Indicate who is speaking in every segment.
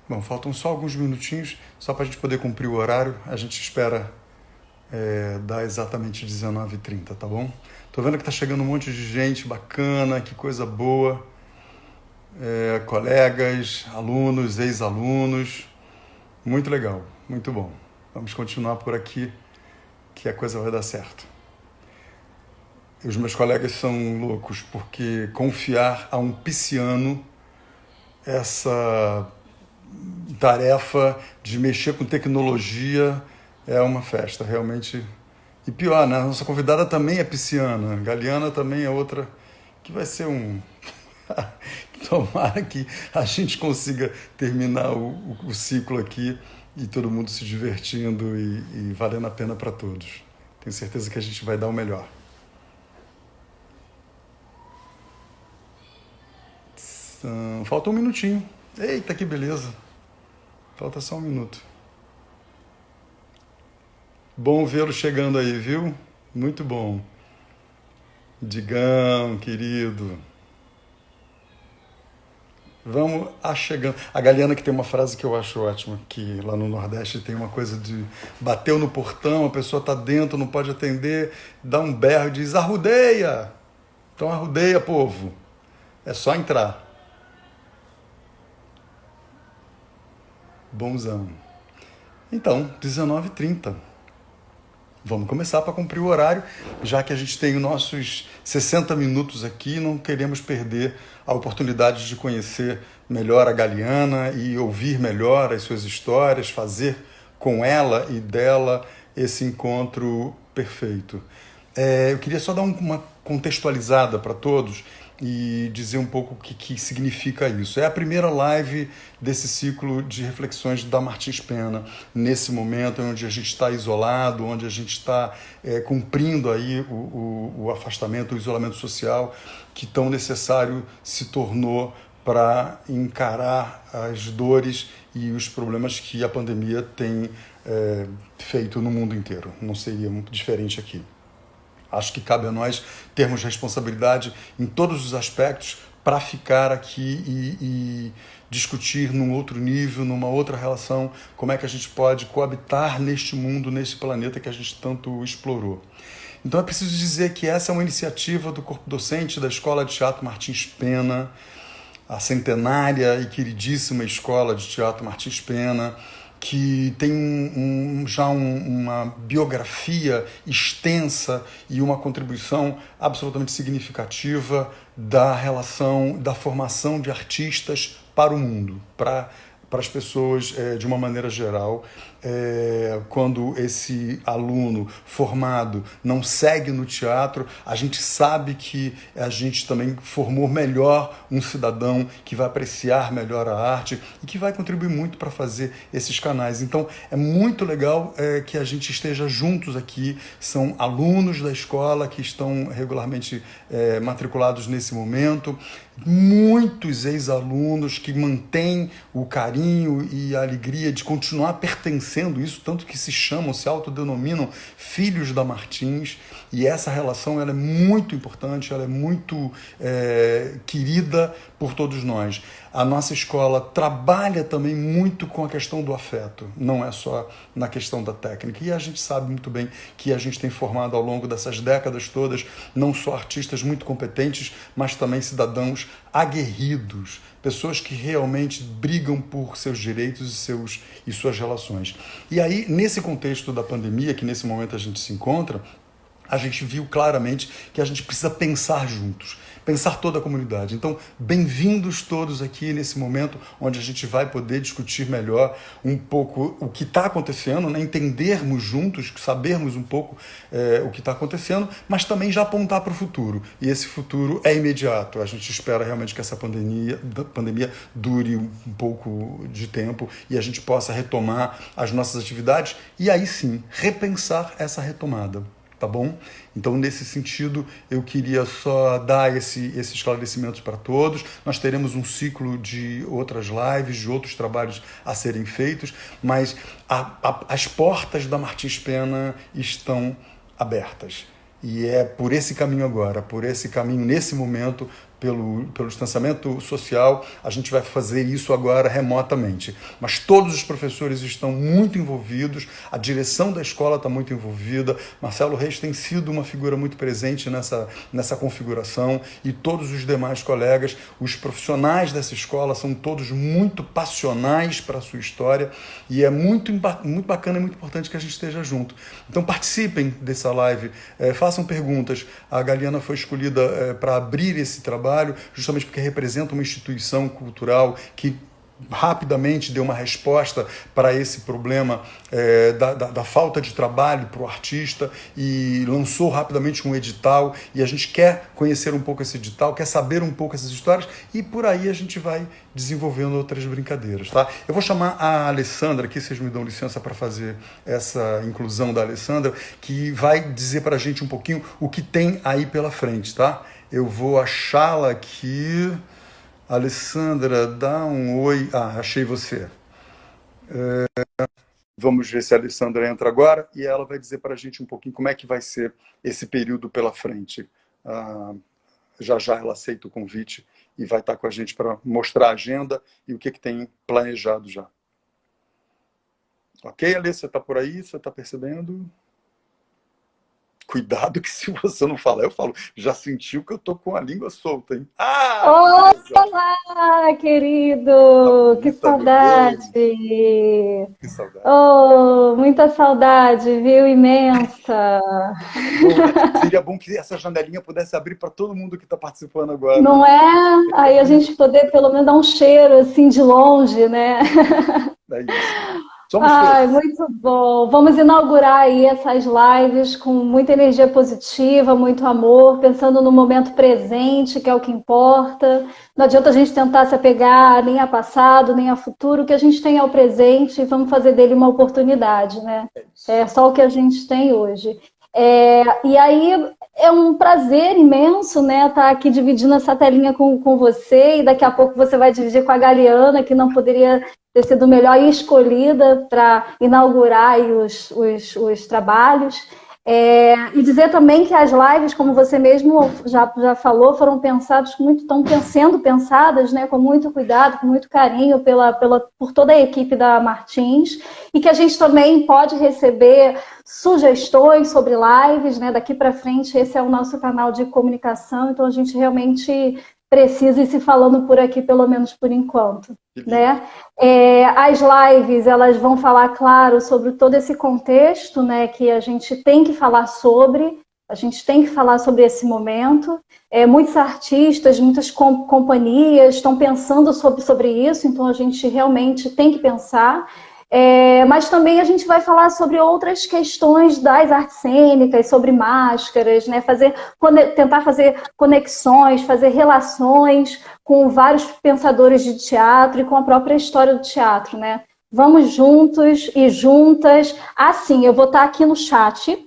Speaker 1: Bom, faltam só alguns minutinhos, só para a gente poder cumprir o horário. A gente espera dar exatamente 19h30, tá bom? Tô vendo que tá chegando um monte de gente bacana, que coisa boa. Colegas, alunos, ex-alunos. Muito legal, muito bom. Vamos continuar por aqui, que a coisa vai dar certo. E os meus colegas são loucos, porque confiar a um pisciano essa tarefa de mexer com tecnologia é uma festa, realmente. E pior, né? A nossa convidada também é pisciana, Galiana também é outra, que vai ser um... Tomara que a gente consiga terminar o ciclo aqui e todo mundo se divertindo e valendo a pena para todos. Tenho certeza que a gente vai dar o melhor. Falta um minutinho. Eita, que beleza. Falta só um minuto. Bom vê-lo chegando aí, viu? Muito bom. Digão, querido. Vamos chegando. A Galiana que tem uma frase que eu acho ótima, que lá no Nordeste tem uma coisa de bateu no portão, a pessoa está dentro, não pode atender, dá um berro e diz, arrudeia! Então arrudeia, povo. É só entrar. Bonzão. Então, 19h30. Vamos começar para cumprir o horário, já que a gente tem os nossos 60 minutos aqui, não queremos perder a oportunidade de conhecer melhor a Galiana e ouvir melhor as suas histórias, fazer com ela e dela esse encontro perfeito. Eu queria só dar uma contextualizada para todos e dizer um pouco o que significa isso. É a primeira live desse ciclo de reflexões da Martins Pena, nesse momento onde a gente está isolado, onde a gente está cumprindo aí o afastamento, o isolamento social que tão necessário se tornou para encarar as dores e os problemas que a pandemia tem feito no mundo inteiro. Não seria muito diferente aqui. Acho que cabe a nós termos responsabilidade em todos os aspectos para ficar aqui e discutir num outro nível, numa outra relação, como é que a gente pode coabitar neste mundo, nesse planeta que a gente tanto explorou. Então é preciso dizer que essa é uma iniciativa do corpo docente da Escola de Teatro Martins Pena, a centenária e queridíssima Escola de Teatro Martins Pena, que tem já uma biografia extensa e uma contribuição absolutamente significativa da relação, da formação de artistas para o mundo, para as pessoas de uma maneira geral. Quando esse aluno formado não segue no teatro, a gente sabe que a gente também formou melhor um cidadão que vai apreciar melhor a arte e que vai contribuir muito para fazer esses canais. Então é muito legal que a gente esteja juntos aqui. São alunos da escola que estão regularmente matriculados nesse momento, muitos ex-alunos que mantêm o carinho e a alegria de continuar pertencendo, isso tanto que se chamam, se autodenominam filhos da Martins, e essa relação ela é muito importante, ela é muito querida por todos nós. A nossa escola trabalha também muito com a questão do afeto, não é só na questão da técnica. E a gente sabe muito bem que a gente tem formado ao longo dessas décadas todas, não só artistas muito competentes, mas também cidadãos aguerridos, pessoas que realmente brigam por seus direitos e suas relações. E aí, nesse contexto da pandemia, que nesse momento a gente se encontra, a gente viu claramente que a gente precisa pensar juntos, pensar toda a comunidade. Então, bem-vindos todos aqui nesse momento onde a gente vai poder discutir melhor um pouco o que está acontecendo, né? Entendermos juntos, sabermos um pouco o que está acontecendo, mas também já apontar para o futuro. E esse futuro é imediato. A gente espera realmente que essa pandemia dure um pouco de tempo e a gente possa retomar as nossas atividades e aí sim, repensar essa retomada. Tá bom? Então, nesse sentido, eu queria só dar esses esclarecimentos para todos. Nós teremos um ciclo de outras lives, de outros trabalhos a serem feitos, mas as portas da Martins Pena estão abertas. E é por esse caminho agora, por esse caminho nesse momento, pelo distanciamento social, a gente vai fazer isso agora remotamente. Mas todos os professores estão muito envolvidos, a direção da escola está muito envolvida, Marcelo Reis tem sido uma figura muito presente nessa configuração e todos os demais colegas, os profissionais dessa escola são todos muito passionais para a sua história e é muito bacana e muito importante que a gente esteja junto. Então participem dessa live, façam perguntas. A Galiana foi escolhida para abrir esse trabalho, justamente porque representa uma instituição cultural que rapidamente deu uma resposta para esse problema da falta de trabalho para o artista e lançou rapidamente um edital e a gente quer conhecer um pouco esse edital, quer saber um pouco essas histórias e por aí a gente vai desenvolvendo outras brincadeiras, tá? Eu vou chamar a Alessandra aqui, vocês me dão licença para fazer essa inclusão da Alessandra, que vai dizer para a gente um pouquinho o que tem aí pela frente, tá? Eu vou achá-la aqui. Alessandra, dá um oi. Ah, achei você. Vamos ver se a Alessandra entra agora e ela vai dizer para a gente um pouquinho como é que vai ser esse período pela frente. Já já ela aceita o convite e vai estar com a gente para mostrar a agenda e o que tem planejado já. Ok, Alê, você está por aí? Você está percebendo? Cuidado que se você não falar, eu falo. Já sentiu que eu tô com a língua solta, hein? Ah!
Speaker 2: Olá, querido! Que
Speaker 1: Bonita, meu Deus!
Speaker 2: saudade!
Speaker 1: Que saudade.
Speaker 2: Oh, muita saudade, viu? Imensa!
Speaker 1: Bom, né? Seria bom que essa janelinha pudesse abrir para todo mundo que está participando agora.
Speaker 2: Não é? Aí a gente poder pelo menos dar um cheiro assim de longe, né?
Speaker 1: É isso. Somos
Speaker 2: Ai,
Speaker 1: felizes.
Speaker 2: muito bom. Vamos inaugurar aí essas lives com muita energia positiva, muito amor, pensando no momento presente, que é o que importa. Não adianta a gente tentar se apegar nem a passado, nem a futuro, o que a gente tem é o presente e vamos fazer dele uma oportunidade, né?
Speaker 1: É isso.
Speaker 2: É só o que a gente tem hoje. E aí é um prazer imenso, né, estar aqui dividindo essa telinha com você e daqui a pouco você vai dividir com a Galiana, que não poderia ter sido melhor escolhida para inaugurar aí os trabalhos. E dizer também que as lives, como você mesmo já falou, foram pensadas estão sendo pensadas, né, com muito cuidado, com muito carinho por toda a equipe da Martins, e que a gente também pode receber sugestões sobre lives, né, daqui para frente esse é o nosso canal de comunicação, então a gente realmente precisa ir se falando por aqui, pelo menos por enquanto, né? As lives, elas vão falar, claro, sobre todo esse contexto, né, que a gente tem que falar sobre, a gente tem que falar sobre esse momento. Muitos artistas, muitas companhias estão pensando sobre isso, então a gente realmente tem que pensar. Mas também a gente vai falar sobre outras questões das artes cênicas, sobre máscaras, né? Tentar fazer conexões, fazer relações com vários pensadores de teatro e com a própria história do teatro, né? Vamos juntos e juntas. Assim, eu vou estar aqui no chat.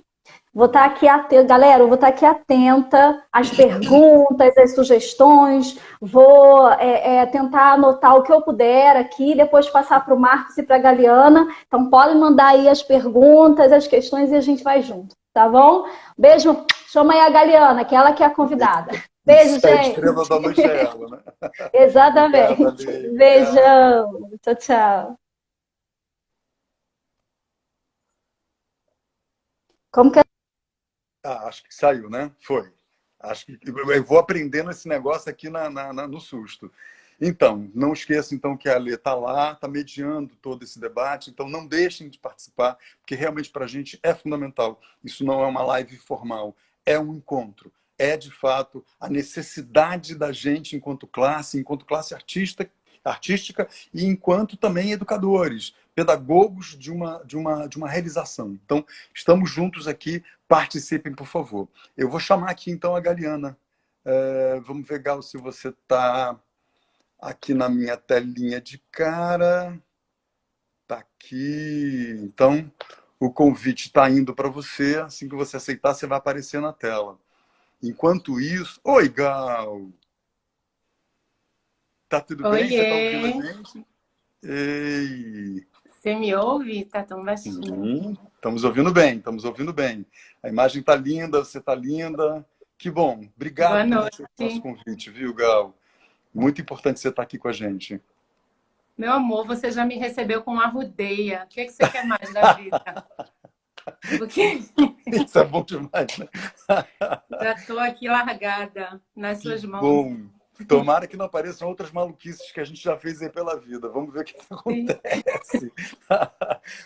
Speaker 2: Vou estar aqui atenta, galera, eu vou estar aqui atenta às perguntas, às sugestões, vou tentar anotar o que eu puder aqui, depois passar para o Marcos e para a Galiana. Então, podem mandar aí as perguntas, as questões e a gente vai junto, tá bom? Beijo, chama aí a Galiana, que ela que é a convidada. Beijo,
Speaker 1: A
Speaker 2: gente!
Speaker 1: estrela da noite é ela, né? Obrigado,
Speaker 2: Exatamente.
Speaker 1: Ale. Obrigado.
Speaker 2: Beijão. Tchau, tchau. Como que
Speaker 1: Acho que saiu, né? Foi. Acho que eu vou aprendendo esse negócio aqui no susto. Então, não esqueça então que a Ale está lá, está mediando todo esse debate, então não deixem de participar, porque realmente para a gente é fundamental. Isso não é uma live formal, é um encontro. É, de fato, a necessidade da gente, enquanto classe artística e enquanto também educadores, pedagogos de uma realização. Então, estamos juntos aqui, participem, por favor. Eu vou chamar aqui, então, a Galiana. Vamos ver, Gal, se você está aqui na minha telinha de cara. Está aqui. Então, o convite está indo para você. Assim que você aceitar, você vai aparecer na tela. Enquanto isso... Oi, Gal! Tá tudo bem? Você está ouvindo a
Speaker 3: Oiê,
Speaker 1: gente? Ei!
Speaker 3: você me ouve? Tá tão baixinho.
Speaker 1: Estamos ouvindo bem, estamos ouvindo bem. A imagem está linda, você está linda. Que bom.
Speaker 3: Boa
Speaker 1: Obrigado por
Speaker 3: noite.
Speaker 1: aceito o nosso convite, viu, Gal? Muito importante você estar aqui com a gente.
Speaker 3: Meu amor, você já me recebeu com arrudeia. O que é que você quer mais da vida? Porque
Speaker 1: Isso é bom demais, né?
Speaker 3: já estou aqui largada nas
Speaker 1: Que
Speaker 3: suas mãos.
Speaker 1: bom. Tomara que não apareçam outras maluquices que a gente já fez aí pela vida. Vamos ver o que
Speaker 3: Sim.
Speaker 1: acontece.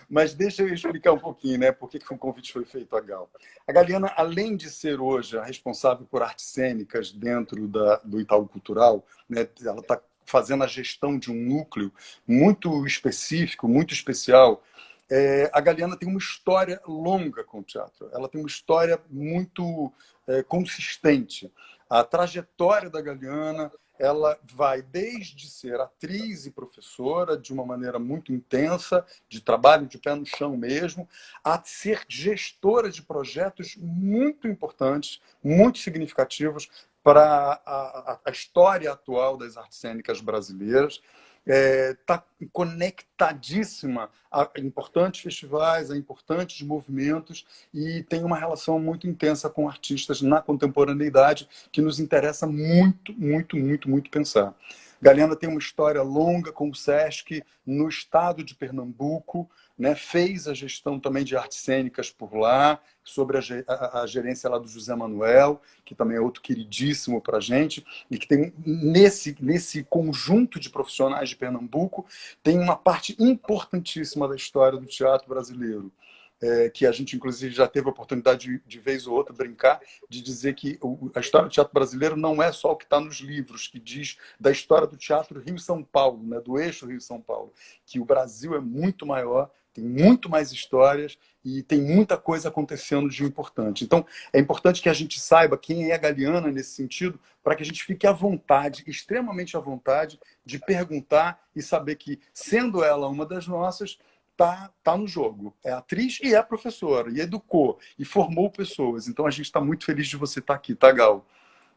Speaker 1: Mas deixa eu explicar um pouquinho, né? Por que o convite foi feito a Gal. A Galiana, além de ser hoje a responsável por artes cênicas dentro do Itaú Cultural, né? Ela está fazendo a gestão de um núcleo muito específico, muito especial. A Galiana tem uma história longa com o teatro. Ela tem uma história muito consistente. A trajetória da Galiana, ela vai desde ser atriz e professora de uma maneira muito intensa, de trabalho de pé no chão mesmo, a ser gestora de projetos muito importantes, muito significativos para a história atual das artes cênicas brasileiras. Está conectadíssima a importantes festivais, a importantes movimentos e tem uma relação muito intensa com artistas na contemporaneidade que nos interessa muito, muito, muito, muito pensar. Galiana tem uma história longa com o SESC no estado de Pernambuco, né? Fez a gestão também de artes cênicas por lá, sobre a gerência lá do José Manuel, que também é outro queridíssimo para a gente, e que tem nesse conjunto de profissionais de Pernambuco, tem uma parte importantíssima da história do teatro brasileiro. Que a gente, inclusive, já teve a oportunidade de vez ou outra brincar, de dizer que a história do teatro brasileiro não é só o que está nos livros, que diz da história do teatro Rio-São Paulo, né, do eixo Rio-São Paulo, que o Brasil é muito maior, tem muito mais histórias e tem muita coisa acontecendo de importante. Então, é importante que a gente saiba quem é a Galiana nesse sentido, para que a gente fique à vontade, extremamente à vontade, de perguntar e saber que, sendo ela uma das nossas, tá no jogo. É atriz e é professora, e educou, e formou pessoas. Então a gente está muito feliz de você estar aqui, tá, Gal?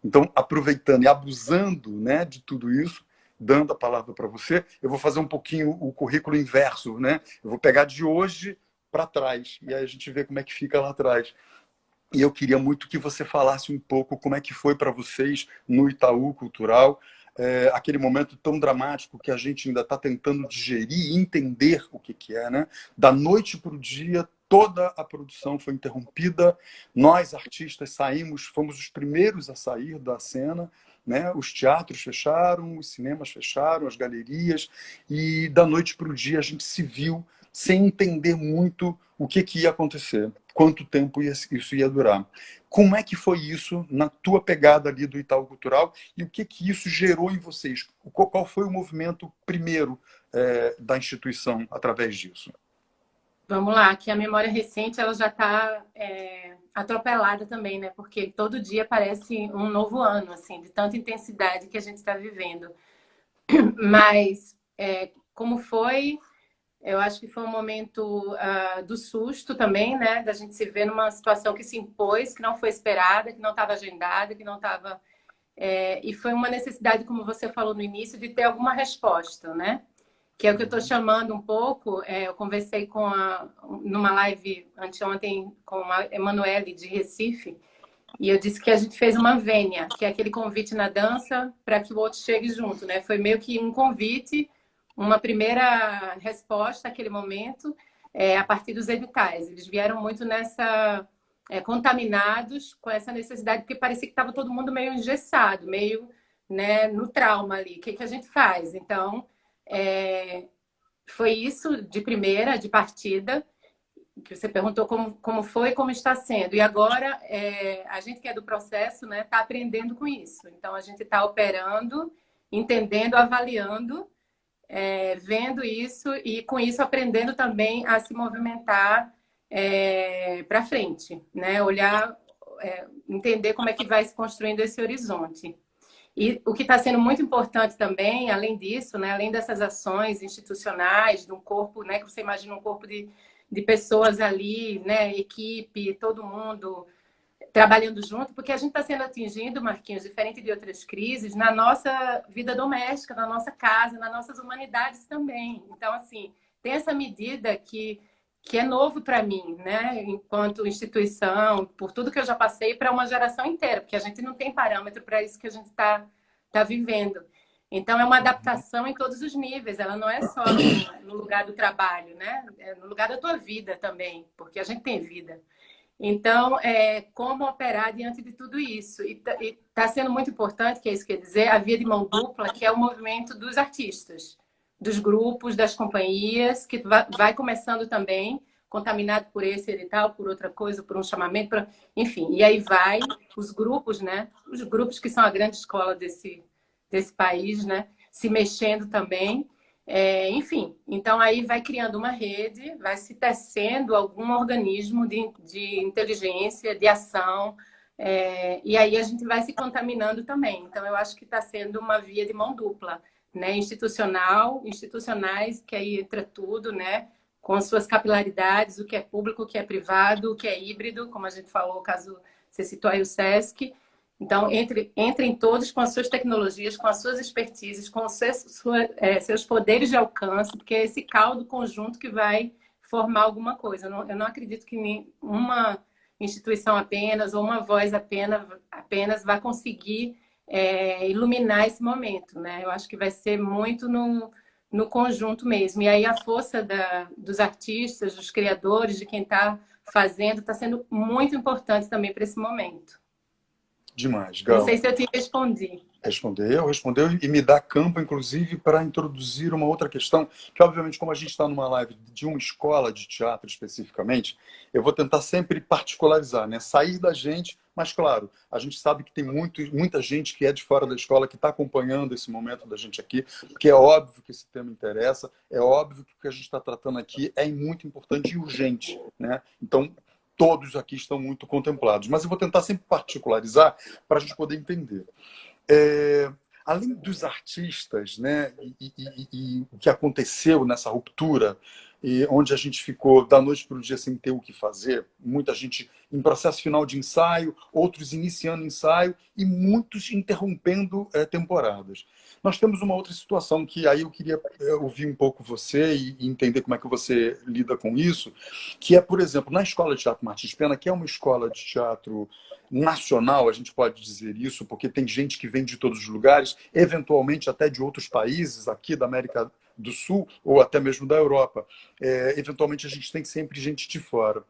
Speaker 1: Então, aproveitando e abusando, né, de tudo isso, dando a palavra para você, eu vou fazer um pouquinho o currículo inverso, né? Eu vou pegar de hoje para trás, e aí a gente vê como é que fica lá atrás. E eu queria muito que você falasse um pouco como é que foi para vocês no Itaú Cultural, aquele momento tão dramático que a gente ainda está tentando digerir e entender o que é, né? Da noite para o dia, toda a produção foi interrompida. Nós, artistas, saímos, fomos os primeiros a sair da cena, né? Os teatros fecharam, os cinemas fecharam, as galerias, e da noite para o dia a gente se viu sem entender muito o que ia acontecer, quanto tempo isso ia durar. Como é que foi isso na tua pegada ali do Itaú Cultural e o que isso gerou em vocês? Qual foi o movimento primeiro da instituição através disso?
Speaker 3: Vamos lá, que a memória recente ela já está atropelada também, né? Porque todo dia parece um novo ano, assim, de tanta intensidade que a gente está vivendo. Mas como foi? Eu acho que foi um momento do susto também, né? Da gente se ver numa situação que se impôs, que não foi esperada, que não estava agendada, que não estava. E foi uma necessidade, como você falou no início, de ter alguma resposta, né? Que é o que eu estou chamando um pouco. Eu conversei numa live anteontem com a Emanuele de Recife, e eu disse que a gente fez uma vênia, que é aquele convite na dança para que o outro chegue junto, né? Foi meio que um convite, uma primeira resposta àquele momento, a partir dos editais. Eles vieram muito contaminados com essa necessidade, porque parecia que estava todo mundo meio engessado, meio, né, no trauma ali. O que a gente faz? Então, foi isso de primeira, de partida, que você perguntou como foi e como está sendo. E agora, a gente que é do processo, né, está aprendendo com isso. Então, a gente está operando, entendendo, avaliando, vendo isso e, com isso, aprendendo também a se movimentar para frente, né? Olhar, entender como é que vai se construindo esse horizonte. E o que está sendo muito importante também, além disso, né, além dessas ações institucionais, de um corpo, né, que você imagina um corpo de pessoas ali, né, equipe, todo mundo trabalhando junto, porque a gente está sendo atingido, Marquinhos, diferente de outras crises, na nossa vida doméstica, na nossa casa, nas nossas humanidades também. Então, assim, tem essa medida que que é novo para mim, né? Enquanto instituição, por tudo que eu já passei para uma geração inteira, porque a gente não tem parâmetro para isso que a gente tá vivendo. Então, é uma adaptação em todos os níveis, ela não é só no lugar do trabalho, né? É no lugar da tua vida também, porque a gente tem vida. Então, como operar diante de tudo isso? E está sendo muito importante, que é isso que quer dizer, a via de mão dupla, que é o movimento dos artistas, dos grupos, das companhias, que vai começando também, contaminado por esse edital, por outra coisa, por um chamamento, enfim. E aí vai os grupos, né? Os grupos que são a grande escola desse país, né? Se mexendo também. Enfim, então aí vai criando uma rede, vai se tecendo algum organismo de inteligência, de ação, e aí a gente vai se contaminando também. Então eu acho que está sendo uma via de mão dupla, né? Institucionais, que aí entra tudo, né? Com as suas capilaridades, o que é público, o que é privado, o que é híbrido, como a gente falou, caso você citou aí o SESC. Então, entrem todos com as suas tecnologias, com as suas expertises, com os seus poderes de alcance, porque é esse caldo conjunto que vai formar alguma coisa. Eu não acredito que uma instituição apenas ou uma voz apenas vai conseguir iluminar esse momento, né? Eu acho que vai ser muito no conjunto mesmo. E aí a força dos artistas, dos criadores, de quem está fazendo, está sendo muito importante também para esse momento.
Speaker 1: Demais,
Speaker 3: Não
Speaker 1: Gal.
Speaker 3: sei se eu te respondi.
Speaker 1: Respondeu e me dá campo, inclusive, para introduzir uma outra questão, que obviamente, como a gente está numa live de uma escola de teatro especificamente, eu vou tentar sempre particularizar, né? Sair da gente, mas claro, a gente sabe que tem muita gente que é de fora da escola que está acompanhando esse momento da gente aqui, porque é óbvio que esse tema interessa, é óbvio que o que a gente está tratando aqui é muito importante e urgente, né? Então, todos aqui estão muito contemplados, mas eu vou tentar sempre particularizar para a gente poder entender. Além dos artistas, né, e o que aconteceu nessa ruptura, onde a gente ficou da noite para o dia sem ter o que fazer, muita gente em processo final de ensaio, outros iniciando ensaio e muitos interrompendo temporadas. Nós temos uma outra situação que aí eu queria ouvir um pouco você e entender como é que você lida com isso, que é, por exemplo, na Escola de Teatro Martins Pena, que é uma escola de teatro nacional, a gente pode dizer isso, porque tem gente que vem de todos os lugares, eventualmente até de outros países, aqui da América do Sul, ou até mesmo da Europa. Eventualmente a gente tem sempre gente de fora.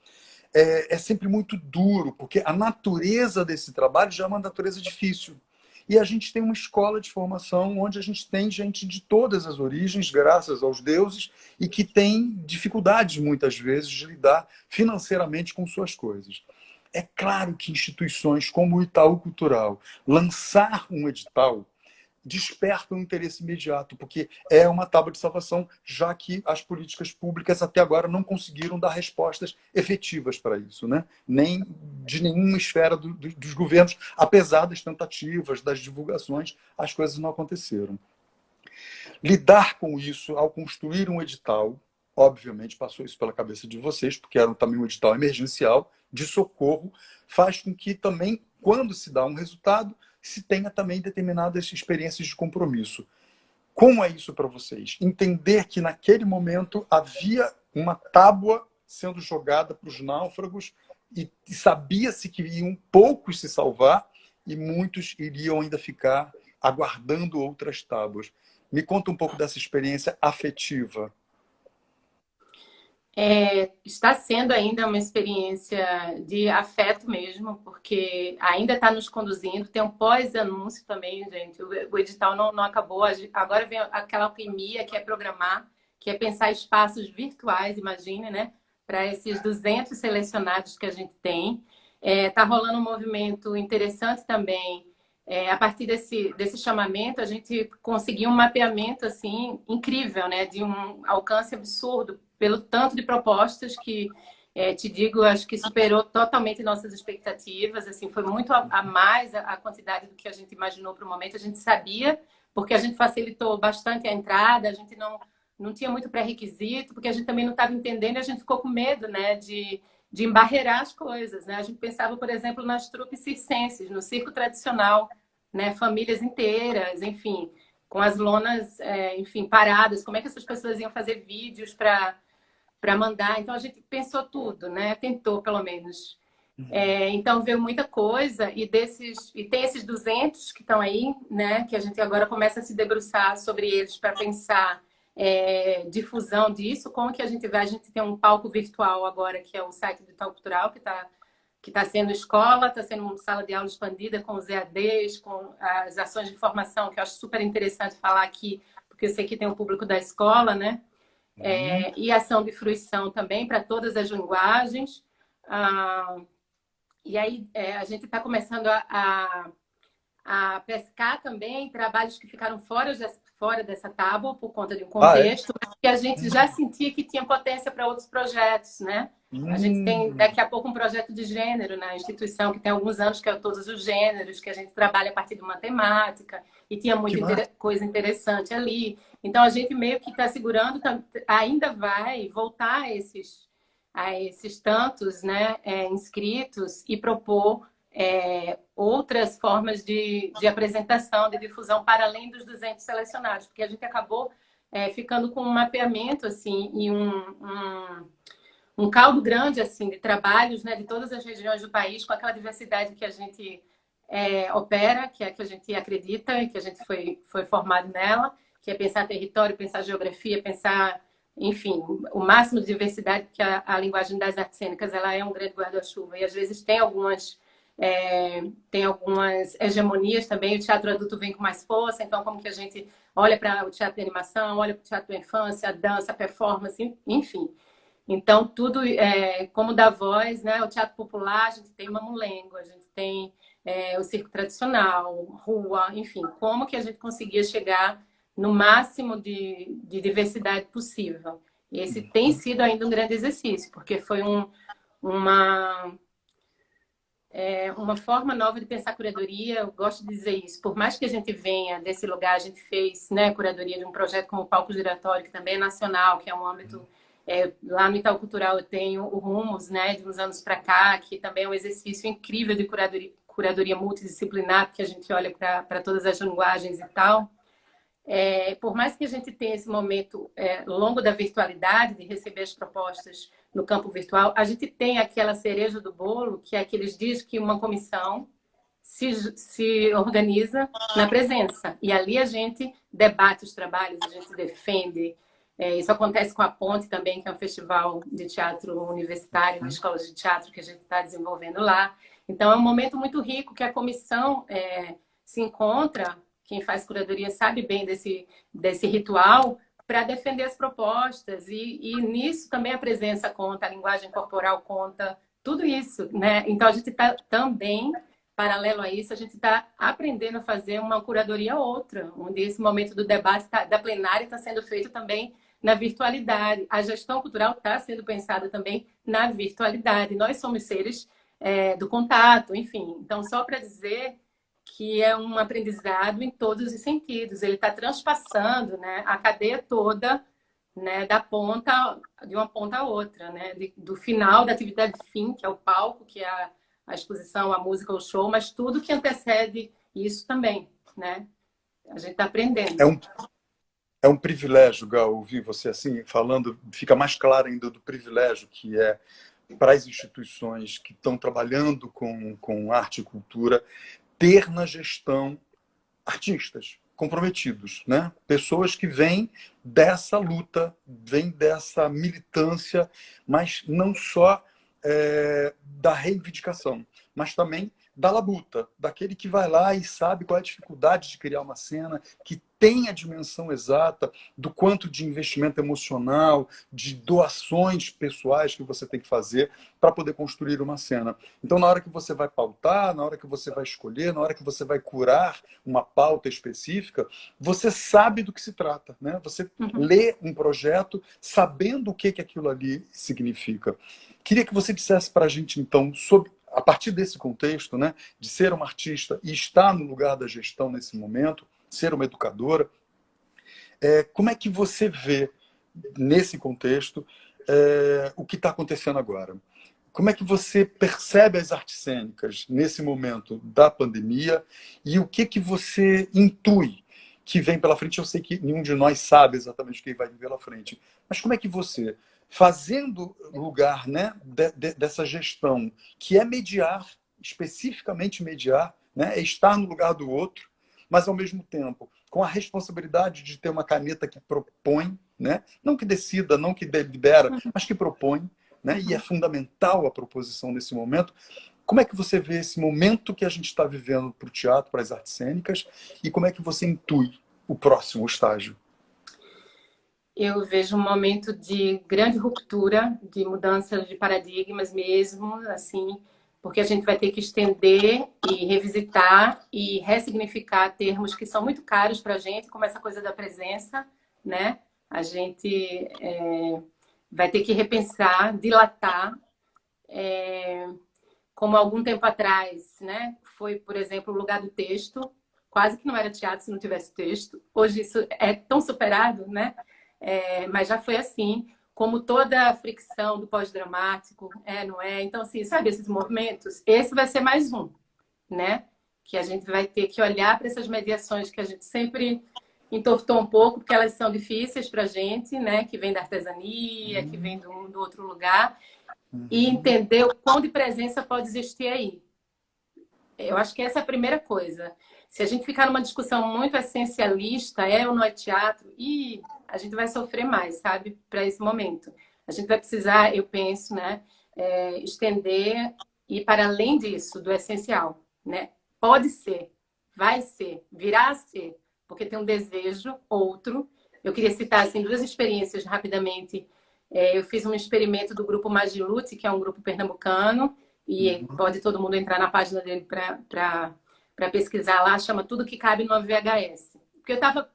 Speaker 1: É sempre muito duro, porque a natureza desse trabalho já é uma natureza difícil. E a gente tem uma escola de formação onde a gente tem gente de todas as origens, graças aos deuses, e que tem dificuldades, muitas vezes, de lidar financeiramente com suas coisas. É claro que instituições como o Itaú Cultural, lançar um edital, desperta um interesse imediato, porque é uma tábua de salvação, já que as políticas públicas até agora não conseguiram dar respostas efetivas para isso, né? Nem de nenhuma esfera dos governos, apesar das tentativas, das divulgações, as coisas não aconteceram. Lidar com isso ao construir um edital, obviamente passou isso pela cabeça de vocês, porque era também um edital emergencial de socorro, faz com que também, quando se dá um resultado, se tenha também determinadas experiências de compromisso. Como é isso para vocês? Entender que naquele momento havia uma tábua sendo jogada para os náufragos e sabia-se que iam poucos se salvar e muitos iriam ainda ficar aguardando outras tábuas. Me conta um pouco dessa experiência afetiva.
Speaker 3: Está sendo ainda uma experiência de afeto mesmo, porque ainda está nos conduzindo. Tem um pós-anúncio também, gente. O edital não acabou. Agora vem aquela alquimia que é programar, que é pensar espaços virtuais, imagine, né? Para esses 200 selecionados que a gente tem. Está rolando um movimento interessante também. A partir desse chamamento, a gente conseguiu um mapeamento assim incrível, né? De um alcance absurdo pelo tanto de propostas que, te digo, acho que superou totalmente nossas expectativas. Assim, foi muito a mais a quantidade do que a gente imaginou para o momento. A gente sabia, porque a gente facilitou bastante a entrada, a gente não tinha muito pré-requisito, porque a gente também não estava entendendo e a gente ficou com medo, né, de embarrear as coisas, né? A gente pensava, por exemplo, nas trupes circenses, no circo tradicional, né? Famílias inteiras, enfim, com as lonas, enfim, paradas. Como é que essas pessoas iam fazer vídeos para para mandar. Então, a gente pensou tudo, né? Tentou, pelo menos. Então, veio muita coisa e tem esses 200 que estão aí, né? Que a gente agora começa a se debruçar sobre eles para pensar difusão disso. Como que a gente vai? A gente tem um palco virtual agora, que é o site do Itaú Cultural, que tá sendo escola, está sendo uma sala de aula expandida com os EADs, com as ações de formação, que eu acho super interessante falar aqui, porque eu sei que tem o público da escola, né? E ação de fruição também para todas as linguagens. E aí a gente está começando a pescar também trabalhos que ficaram fora dessa tábua por conta de um contexto, que a gente já sentia que tinha potência para outros projetos, né? A gente tem daqui a pouco um projeto de gênero na instituição, que tem alguns anos, que é Todos os Gêneros, que a gente trabalha a partir de matemática, e tinha muita coisa interessante ali. Então, a gente meio que está segurando, ainda vai voltar a esses tantos, né, inscritos e propor outras formas de apresentação, de difusão, para além dos 200 selecionados, porque a gente acabou ficando com um mapeamento assim, e um caldo grande assim, de trabalhos, né, de todas as regiões do país, com aquela diversidade que a gente opera, que é a que a gente acredita e que a gente foi formado nela, que é pensar território, pensar geografia, pensar, enfim, o máximo de diversidade, que a linguagem das artes cênicas ela é um grande guarda-chuva, e às vezes tem algumas hegemonias também. O teatro adulto vem com mais força, então como que a gente olha para o teatro de animação, olha para o teatro da infância, a dança, a performance, enfim. Então, tudo como dá voz, né? O teatro popular, a gente tem o Mamulengo, a gente tem o circo tradicional, rua, enfim. Como que a gente conseguia chegar no máximo de diversidade possível? E esse tem sido ainda um grande exercício, porque foi uma forma nova de pensar curadoria. Eu gosto de dizer isso. Por mais que a gente venha desse lugar, a gente fez, né, curadoria de um projeto como o Palco Giratório, que também é nacional, que é um âmbito... lá no Itaú Cultural eu tenho o Rumos, né, de uns anos para cá, que também é um exercício incrível de curadoria multidisciplinar, que a gente olha para todas as linguagens e tal. Por mais que a gente tenha esse momento longo da virtualidade, de receber as propostas no campo virtual, a gente tem aquela cereja do bolo, que é aqueles dias que uma comissão se organiza na presença. E ali a gente debate os trabalhos, a gente defende. Isso acontece com a Ponte também, que é um festival de teatro universitário, de escolas de teatro que a gente está desenvolvendo lá. Então, é um momento muito rico que a comissão se encontra. Quem faz curadoria sabe bem desse ritual para defender as propostas. E nisso também a presença conta, a linguagem corporal conta, tudo isso, né? Então, a gente está também, paralelo a isso, a gente está aprendendo a fazer uma curadoria outra, onde esse momento do debate da plenária está sendo feito também na virtualidade. A gestão cultural está sendo pensada também na virtualidade. Nós somos seres do contato, enfim. Então, só para dizer que é um aprendizado em todos os sentidos. Ele está transpassando, né, a cadeia toda, né, de uma ponta a outra, né, do final da atividade de fim, que é o palco, que é a exposição, a música, o show, mas tudo que antecede isso também, né? A gente está aprendendo.
Speaker 1: É um privilégio, Gal, ouvir você assim falando. Fica mais claro ainda do privilégio que é para as instituições que estão trabalhando com arte e cultura ter na gestão artistas comprometidos, né? Pessoas que vêm dessa luta, vêm dessa militância, mas não só da reivindicação, mas também da labuta, daquele que vai lá e sabe qual é a dificuldade de criar uma cena, que tem a dimensão exata do quanto de investimento emocional, de doações pessoais que você tem que fazer para poder construir uma cena. Então, na hora que você vai pautar, na hora que você vai escolher, na hora que você vai curar uma pauta específica, você sabe do que se trata, né? Você lê um projeto sabendo o que aquilo ali significa. Queria que você dissesse para a gente, então, a partir desse contexto, né, de ser uma artista e estar no lugar da gestão nesse momento, ser uma educadora, como é que você vê, nesse contexto, o que está acontecendo agora? Como é que você percebe as artes cênicas nesse momento da pandemia e o que você intui que vem pela frente? Eu sei que nenhum de nós sabe exatamente o que vai vir pela frente, mas como é que você fazendo lugar, né, dessa gestão, que é mediar, especificamente mediar, né, é estar no lugar do outro, mas ao mesmo tempo com a responsabilidade de ter uma caneta que propõe, né, não que decida, não que delibera, mas que propõe, né, e é fundamental a proposição nesse momento. Como é que você vê esse momento que a gente está vivendo para o teatro, para as artes cênicas, e como é que você intui o próximo estágio?
Speaker 3: Eu vejo um momento de grande ruptura, de mudança de paradigmas mesmo, assim, porque a gente vai ter que estender e revisitar e ressignificar termos que são muito caros para a gente, como essa coisa da presença, né? A gente vai ter que repensar, dilatar, como algum tempo atrás, né? Foi, por exemplo, o lugar do texto. Quase que não era teatro se não tivesse texto. Hoje isso é tão superado, né? Mas já foi assim, como toda a fricção do pós-dramático, não é? Então, assim, sabe esses movimentos? Esse vai ser mais um, né? Que a gente vai ter que olhar para essas mediações que a gente sempre entortou um pouco, porque elas são difíceis para a gente, né? Que vem da artesania, que vem do outro lugar, e entender o quão de presença pode existir aí. Eu acho que essa é a primeira coisa. Se a gente ficar numa discussão muito essencialista, ou não é teatro, e a gente vai sofrer mais, sabe? Para esse momento. A gente vai precisar, eu penso, né? Estender e ir para além disso, do essencial, né? Pode ser, vai ser, virá a ser, porque tem um desejo, outro. Eu queria citar, assim, 2 experiências rapidamente. Eu fiz um experimento do grupo Magilute, que é um grupo pernambucano, e pode todo mundo entrar na página dele para pesquisar lá, chama Tudo que Cabe no VHS. Porque eu estava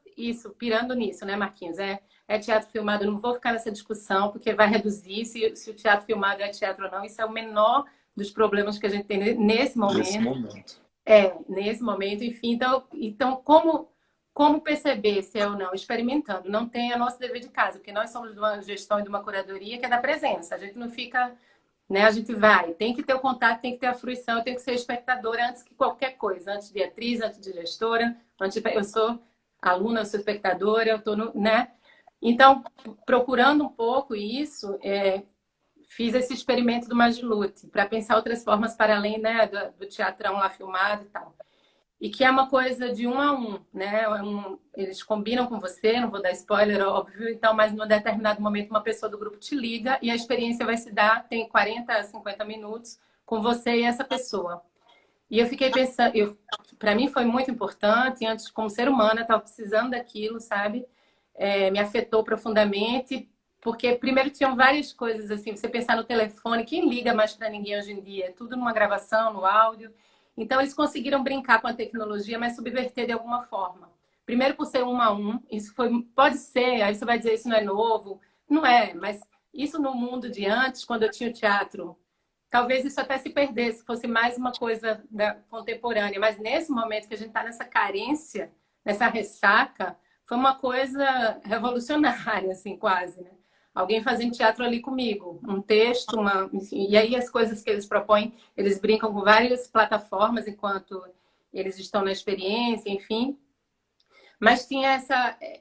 Speaker 3: pirando nisso, né, Marquinhos? É teatro filmado, eu não vou ficar nessa discussão, porque vai reduzir se o teatro filmado é teatro ou não. Isso é o menor dos problemas que a gente tem nesse momento. Nesse momento, enfim. Então como perceber se é ou não? Experimentando. Não tem a nosso dever de casa, porque nós somos de uma gestão e de uma curadoria que é da presença. A gente não fica, né? A gente vai. Tem que ter o contato, tem que ter a fruição, eu tenho que ser espectadora antes que qualquer coisa. Antes de atriz, antes de gestora. Eu sou aluna, eu sou espectadora, eu estou né? Então, procurando um pouco isso, fiz esse experimento do Magilute para pensar outras formas para além, né, do teatrão lá filmado e tal. E que é uma coisa de 1 a 1, né? Eles combinam com você, não vou dar spoiler, óbvio, então, mas num determinado momento uma pessoa do grupo te liga e a experiência vai se dar, tem 40 a 50 minutos com você e essa pessoa. E eu fiquei pensando, para mim foi muito importante, antes como ser humana, eu estava precisando daquilo, sabe? Me afetou profundamente, porque primeiro tinham várias coisas assim, você pensar no telefone, quem liga mais para ninguém hoje em dia? É tudo numa gravação, no áudio. Então, eles conseguiram brincar com a tecnologia, mas subverter de alguma forma. Primeiro, por ser 1 a 1, isso pode ser, aí você vai dizer, isso não é novo. Não é, mas isso no mundo de antes, quando eu tinha o teatro, talvez isso até se perdesse, fosse mais uma coisa contemporânea. Mas nesse momento que a gente está nessa carência, nessa ressaca, foi uma coisa revolucionária, assim, quase, né? Alguém fazendo teatro ali comigo, um texto, enfim, e aí as coisas que eles propõem, eles brincam com várias plataformas enquanto eles estão na experiência, enfim. Mas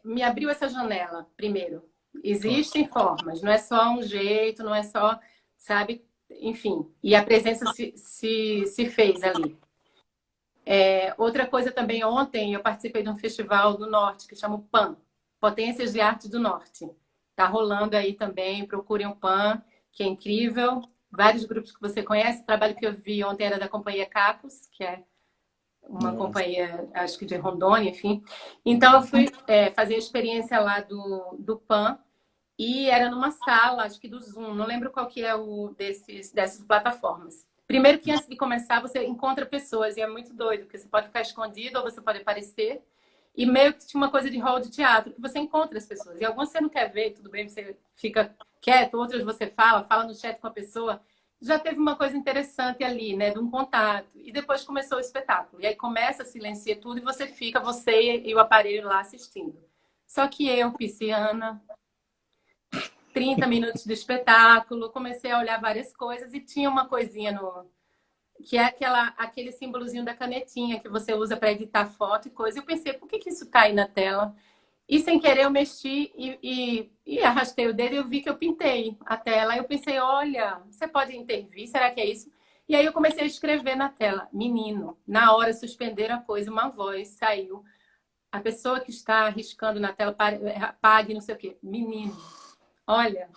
Speaker 3: me abriu essa janela, primeiro. Existem formas, não é só um jeito, não é só, sabe, enfim. E a presença se fez ali. Outra coisa também, ontem eu participei de um festival do Norte que chama o PAN, Potências de Arte do Norte. Tá rolando aí também, procurem o PAN, que é incrível. Vários grupos que você conhece. O trabalho que eu vi ontem era da companhia Cacos, que é uma companhia, acho que de Rondônia, enfim. Então, eu fui fazer a experiência lá do PAN e era numa sala, acho que do Zoom. Não lembro qual que é dessas plataformas. Primeiro que antes de começar, você encontra pessoas e é muito doido, porque você pode ficar escondido ou você pode aparecer. E meio que tinha uma coisa de hall de teatro, que você encontra as pessoas. E algumas você não quer ver, tudo bem, você fica quieto, outras você fala no chat com a pessoa. Já teve uma coisa interessante ali, né, de um contato. E depois começou o espetáculo. E aí começa a silenciar tudo e você fica, você e o aparelho lá assistindo. Só que eu, pisciana, 30 minutos de espetáculo, comecei a olhar várias coisas e tinha uma coisinha que é aquele símbolozinho da canetinha que você usa para editar foto e coisa. Eu pensei, por que isso está aí na tela? E sem querer eu mexi e arrastei o dedo e eu vi que eu pintei a tela. Aí eu pensei, olha, você pode intervir, será que é isso? E aí eu comecei a escrever na tela, menino. Na hora suspenderam a coisa, uma voz saiu. A pessoa que está riscando na tela, pague, não sei o quê. Menino, olha,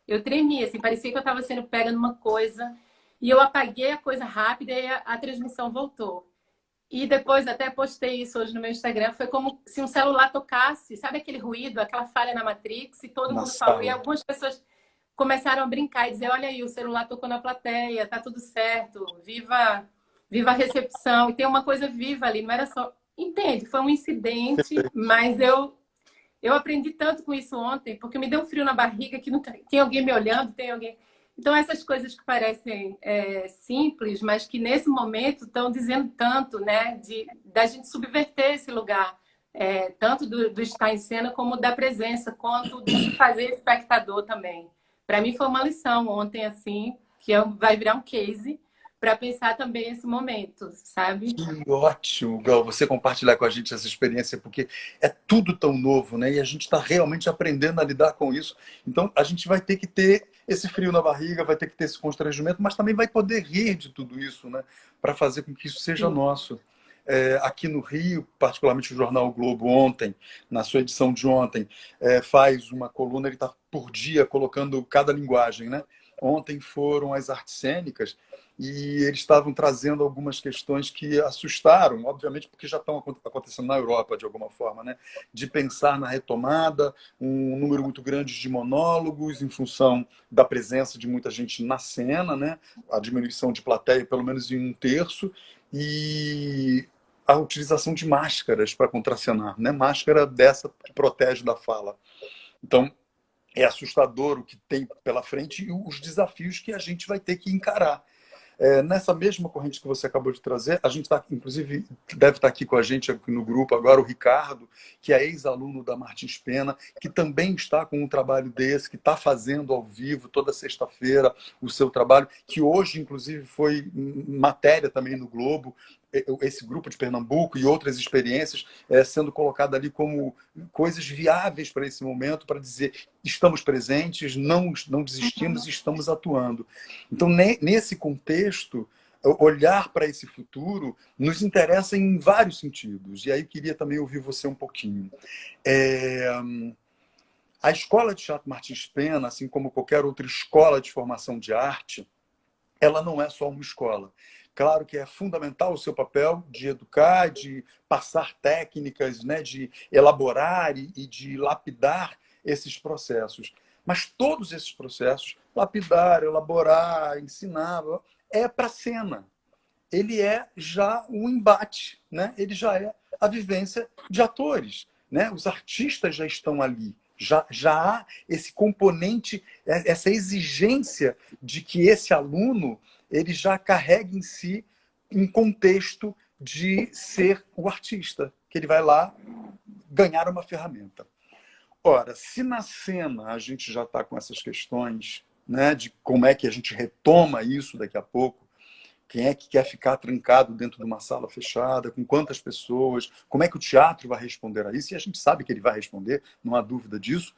Speaker 3: eu tremi, assim, parecia que eu estava sendo pega numa coisa. E eu apaguei a coisa rápida e a transmissão voltou. E depois até postei isso hoje no meu Instagram. Foi como se um celular tocasse, sabe aquele ruído, aquela falha na Matrix, e todo
Speaker 1: Na
Speaker 3: mundo falou. E
Speaker 1: sala.
Speaker 3: algumas pessoas começaram a brincar e dizer: olha aí, o celular tocou na plateia, tá tudo certo, viva, viva a recepção. E tem uma coisa viva ali, não era só. Entende? Foi um incidente, mas eu aprendi tanto com isso ontem, porque me deu um frio na barriga que não tem alguém me olhando, tem alguém. Então, essas coisas que parecem simples, mas que nesse momento estão dizendo tanto, né? Da gente subverter esse lugar, tanto do estar em cena, como da presença, quanto de se fazer espectador também. Para mim foi uma lição ontem, assim, que vai virar um case para pensar também esse momento, sabe?
Speaker 1: Que ótimo, Gal, você compartilhar com a gente essa experiência, porque é tudo tão novo, né? E a gente está realmente aprendendo a lidar com isso. Então, a gente vai ter que ter esse frio na barriga, vai ter que ter esse constrangimento, mas também vai poder rir de tudo isso, né? Para fazer com que isso seja
Speaker 3: Sim.
Speaker 1: nosso. Aqui no Rio, particularmente o Jornal o Globo ontem, na sua edição de ontem, faz uma coluna, ele está por dia colocando cada linguagem, né? Ontem foram as artes cênicas e eles estavam trazendo algumas questões que assustaram, obviamente, porque já estão acontecendo na Europa, de alguma forma, né? De pensar na retomada, um número muito grande de monólogos, em função da presença de muita gente na cena, né? A diminuição de plateia, pelo menos em um terço, e a utilização de máscaras para contracenar, né? Máscara dessa que protege da fala. Então, é assustador o que tem pela frente e os desafios que a gente vai ter que encarar. Nessa mesma corrente que você acabou de trazer, a gente está, inclusive, deve estar aqui com a gente aqui no grupo agora o Ricardo, que é ex-aluno da Martins Pena, que também está com um trabalho desse, que está fazendo ao vivo toda sexta-feira o seu trabalho, que hoje, inclusive, foi matéria também no Globo, esse grupo de Pernambuco e outras experiências sendo colocado ali como coisas viáveis para esse momento, para dizer estamos presentes, não desistimos e estamos atuando. Então, nesse contexto, olhar para esse futuro nos interessa em vários sentidos. E aí queria também ouvir você um pouquinho. A Escola de Teatro Martins Pena, assim como qualquer outra escola de formação de arte, ela não é só uma escola. Claro que é fundamental o seu papel de educar, de passar técnicas, né, de elaborar e de lapidar esses processos. Mas todos esses processos, lapidar, elaborar, ensinar, é para a cena. Ele é já um embate, né? Ele já é a vivência de atores. Né? Os artistas já estão ali. Já há esse componente, essa exigência de que esse aluno ele já carregue em si um contexto de ser o artista, que ele vai lá ganhar uma ferramenta. Ora, se na cena a gente já está com essas questões, né, de como é que a gente retoma isso daqui a pouco, quem é que quer ficar trancado dentro de uma sala fechada, com quantas pessoas, como é que o teatro vai responder a isso, e a gente sabe que ele vai responder, não há dúvida disso.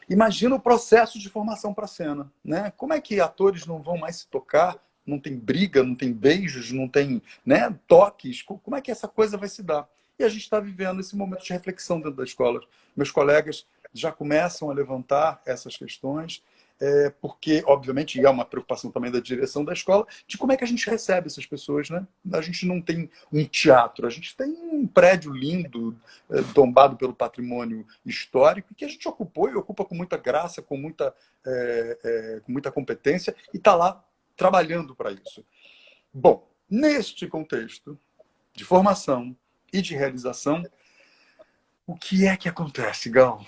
Speaker 1: Imagina o processo de formação para a cena. Né? Como é que atores não vão mais se tocar, não tem briga, não tem beijos, não tem, né, toques, como é que essa coisa vai se dar? E a gente está vivendo esse momento de reflexão dentro da escola. Meus colegas já começam a levantar essas questões, porque, obviamente, é uma preocupação também da direção da escola, de como é que a gente recebe essas pessoas. Né? A gente não tem um teatro, a gente tem um prédio lindo, tombado pelo patrimônio histórico, que a gente ocupou e ocupa com muita graça, com muita competência, e está lá trabalhando para isso. Bom, neste contexto de formação e de realização, o que é que acontece, Gal?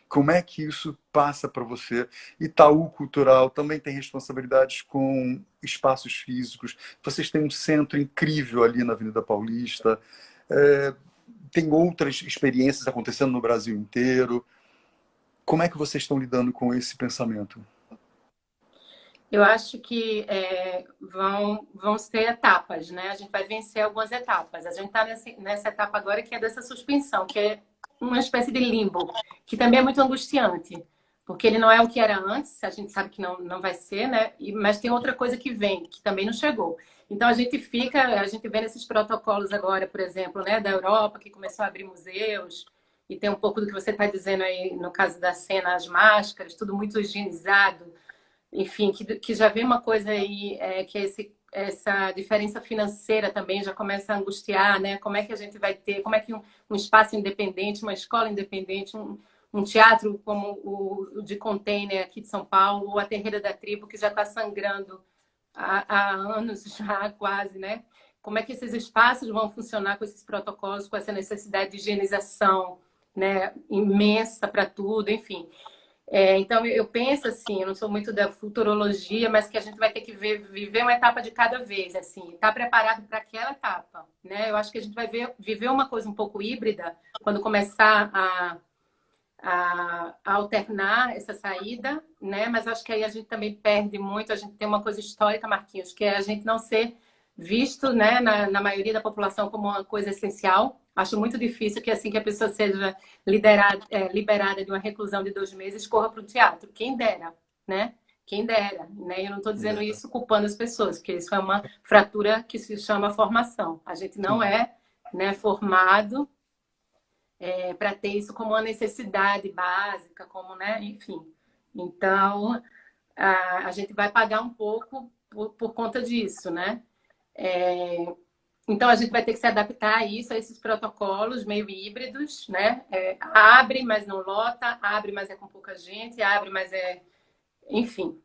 Speaker 1: Como é que isso passa para você? Itaú Cultural também tem responsabilidades com espaços físicos. Vocês têm um centro incrível ali na Avenida Paulista. Tem outras experiências acontecendo no Brasil inteiro. Como é que vocês estão lidando com esse pensamento?
Speaker 3: Eu acho que vão ser etapas, né? A gente vai vencer algumas etapas. A gente está nessa etapa agora que é dessa suspensão, que é uma espécie de limbo, que também é muito angustiante, porque ele não é o que era antes, a gente sabe que não vai ser, né? Mas tem outra coisa que vem, que também não chegou. Então a gente vê nesses protocolos agora, por exemplo, né, da Europa, que começou a abrir museus, e tem um pouco do que você está dizendo aí no caso da cena, as máscaras, tudo muito higienizado, enfim, que já vem uma coisa aí, que é essa diferença financeira também já começa a angustiar, né? Como é que a gente vai ter, como é que um espaço independente, uma escola independente, um teatro como o de Container aqui de São Paulo, ou a Terreira da Tribo, que já está sangrando há anos já quase, né? Como é que esses espaços vão funcionar com esses protocolos, com essa necessidade de higienização, né, imensa para tudo, enfim. Então, eu penso assim, eu não sou muito da futurologia, mas que a gente vai ter que viver uma etapa de cada vez, assim, estar preparado para aquela etapa, né? Eu acho que a gente vai viver uma coisa um pouco híbrida quando começar a alternar essa saída, né? Mas acho que aí a gente também perde muito, a gente tem uma coisa histórica, Marquinhos, que é a gente não ser visto, né, na maioria da população como uma coisa essencial. Acho muito difícil que assim que a pessoa seja liberada de uma reclusão de 2 meses, corra para o teatro. Quem dera, né? Quem dera, né? Eu não estou dizendo isso culpando as pessoas, porque isso é uma fratura que se chama formação. A gente não é, né, formado para ter isso como uma necessidade básica, como, né, enfim. Então, a gente vai pagar um pouco por conta disso, né? Então, a gente vai ter que se adaptar a isso, a esses protocolos meio híbridos, né? Abre, mas não lota, abre, mas é com pouca gente, abre, mas é... Enfim.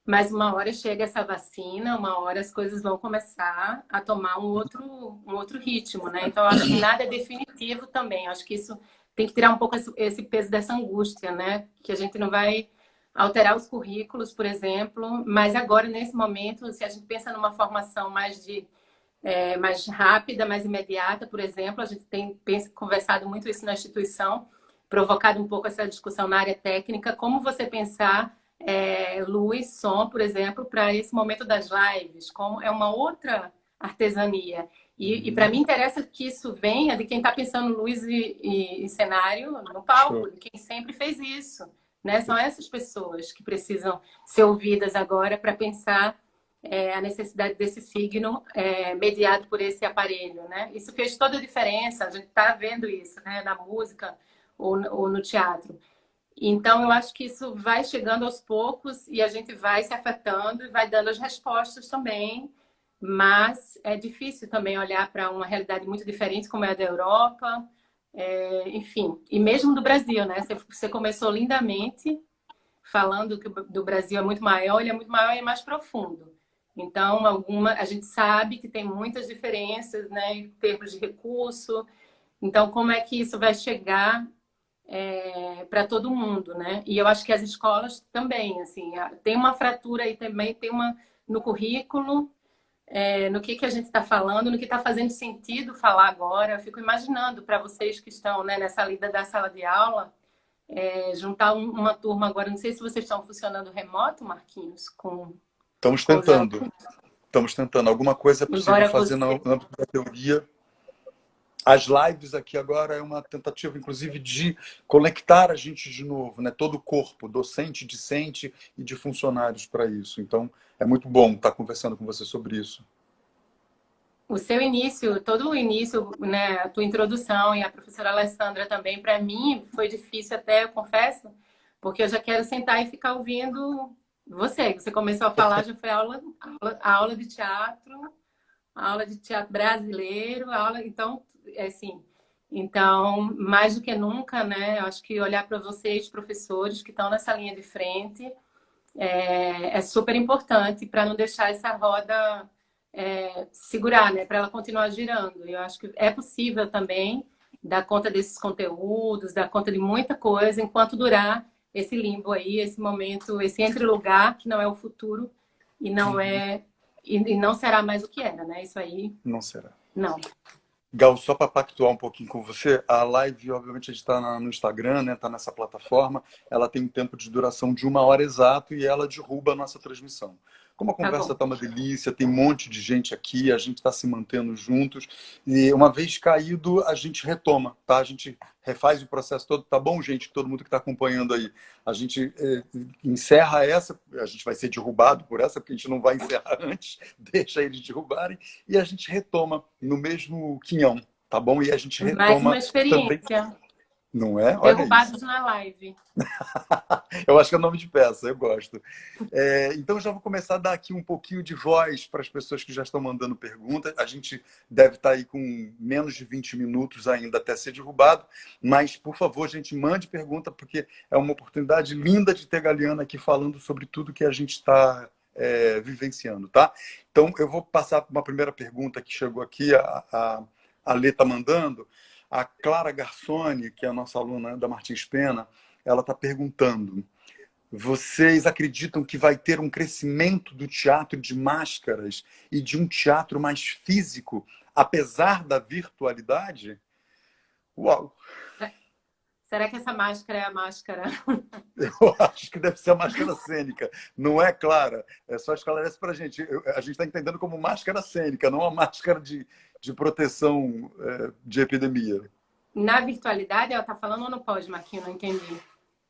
Speaker 3: Mas uma hora chega essa vacina, uma hora as coisas vão começar a tomar um outro ritmo, né? Então, eu acho que nada é definitivo também. Eu acho que isso tem que tirar um pouco esse peso dessa angústia, né? Que a gente não vai alterar os currículos, por exemplo, mas agora, nesse momento, se a gente pensa numa formação mais rápida, mais imediata, por exemplo, a gente tem conversado muito isso na instituição, provocado um pouco essa discussão na área técnica, como você pensar luz, som, por exemplo, para esse momento das lives, como é uma outra artesania. E para mim interessa que isso venha de quem está pensando luz e cenário no palco, de quem sempre fez isso. Né? São essas pessoas que precisam ser ouvidas agora para pensar a necessidade desse signo mediado por esse aparelho. Né? Isso fez toda a diferença, a gente está vendo isso, né? Na música ou no teatro. Então, eu acho que isso vai chegando aos poucos e a gente vai se afetando e vai dando as respostas também, mas é difícil também olhar para uma realidade muito diferente como é a da Europa, enfim, e mesmo do Brasil, né? Você começou lindamente falando que do Brasil é muito maior, ele é muito maior e é mais profundo. Então, a gente sabe que tem muitas diferenças, né, em termos de recurso. Então, como é que isso vai chegar para todo mundo, né? E eu acho que as escolas também, assim, tem uma fratura aí também, tem uma no currículo, no que a gente está falando, no que está fazendo sentido falar agora. Eu fico imaginando para vocês que estão, né, nessa lida da sala de aula, juntar uma turma agora. Não sei se vocês estão funcionando remoto, Marquinhos,
Speaker 1: Estamos tentando. Estamos tentando. Alguma coisa é possível fazer no âmbito da teoria. As lives aqui agora é uma tentativa, inclusive, de conectar a gente de novo, né? Todo o corpo, docente, discente e de funcionários para isso. Então, é muito bom estar conversando com você sobre isso.
Speaker 3: O seu início, todo o início, né? A tua introdução e a professora Alessandra também, para mim, foi difícil até, eu confesso, porque eu já quero sentar e ficar ouvindo você. Você começou a falar, já foi aula de teatro, aula de teatro brasileiro, então, assim, então, mais do que nunca, né, eu acho que olhar para vocês, professores, que estão nessa linha de frente, é super importante para não deixar essa roda segurar, né, para ela continuar girando. Eu acho que é possível também dar conta desses conteúdos, dar conta de muita coisa, enquanto durar esse limbo aí, esse momento, esse entre-lugar, que não é o futuro e não e não será mais o que era, né? Isso aí...
Speaker 1: Não será.
Speaker 3: Não.
Speaker 1: Gal, só para pactuar um pouquinho com você, a live, obviamente, a gente está no Instagram, né? Está nessa plataforma. Ela tem um tempo de duração de 1 hora exato e ela derruba a nossa transmissão. Como a
Speaker 3: Tá
Speaker 1: conversa
Speaker 3: bom.
Speaker 1: está uma delícia, tem um monte de gente aqui, a gente está se mantendo juntos. E uma vez caído, a gente retoma, tá? A gente refaz o processo todo. Tá bom, gente? Todo mundo que está acompanhando aí. A gente encerra essa, a gente vai ser derrubado por essa, porque a gente não vai encerrar antes, deixa eles derrubarem, e a gente retoma no mesmo quinhão, tá bom? E a gente
Speaker 3: Mais uma
Speaker 1: retoma também,
Speaker 3: experiência.
Speaker 1: não é? Olha isso.
Speaker 3: Derrubados na live.
Speaker 1: Eu acho que é nome de peça, eu gosto. Então, já vou começar a dar aqui um pouquinho de voz para as pessoas que já estão mandando perguntas. A gente deve estar aí com menos de 20 minutos ainda até ser derrubado, mas, por favor, gente, mande pergunta, porque é uma oportunidade linda de ter Galiana aqui falando sobre tudo que a gente está vivenciando, tá? Então, eu vou passar para uma primeira pergunta que chegou aqui, a Lê está mandando. A Clara Garçoni, que é a nossa aluna da Martins Pena, ela está perguntando: vocês acreditam que vai ter um crescimento do teatro de máscaras e de um teatro mais físico, apesar da virtualidade? Uau!
Speaker 3: Será que essa máscara é a máscara?
Speaker 1: Eu acho que deve ser a máscara cênica. Não é, Clara? É só esclarece para a gente. A gente está entendendo como máscara cênica, não a máscara de proteção de epidemia.
Speaker 3: Na virtualidade, ela está falando ou no pós, Marquinhos? Não entendi.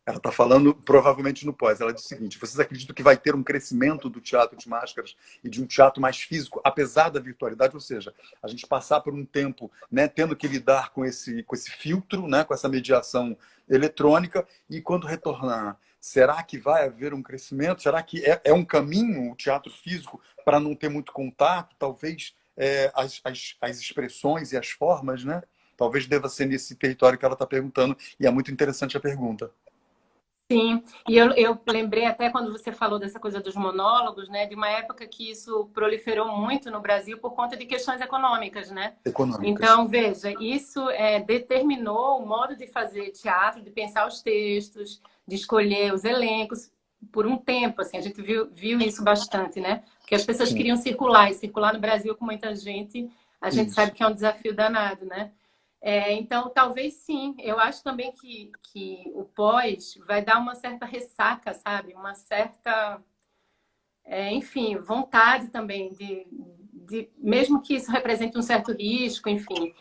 Speaker 1: Ela está falando provavelmente no pós. Ela diz o seguinte: vocês acreditam que vai ter um crescimento do teatro de máscaras e de um teatro mais físico, apesar da virtualidade? Ou seja, a gente passar por um tempo, né, tendo que lidar com esse filtro, né, com essa mediação eletrônica, e quando retornar, será que vai haver um crescimento? Será que é um caminho o teatro físico para não ter muito contato? Talvez as expressões e as formas, né? Talvez deva ser nesse território que ela está perguntando, e é muito interessante a pergunta.
Speaker 3: Sim, e eu lembrei até quando você falou dessa coisa dos monólogos, né, de uma época que isso proliferou muito no Brasil por conta de questões econômicas, né?
Speaker 1: Econômicas.
Speaker 3: Então, veja, isso determinou o modo de fazer teatro, de pensar os textos, de escolher os elencos por um tempo, assim, a gente viu isso bastante, né? Porque as pessoas
Speaker 1: Sim,
Speaker 3: queriam circular, e circular no Brasil com muita gente, a gente sabe
Speaker 1: isso.
Speaker 3: que é um desafio danado, né? Então, talvez sim. Eu acho também que o pós vai dar uma certa ressaca, sabe? Uma certa, enfim, vontade também mesmo que isso represente um certo risco, enfim.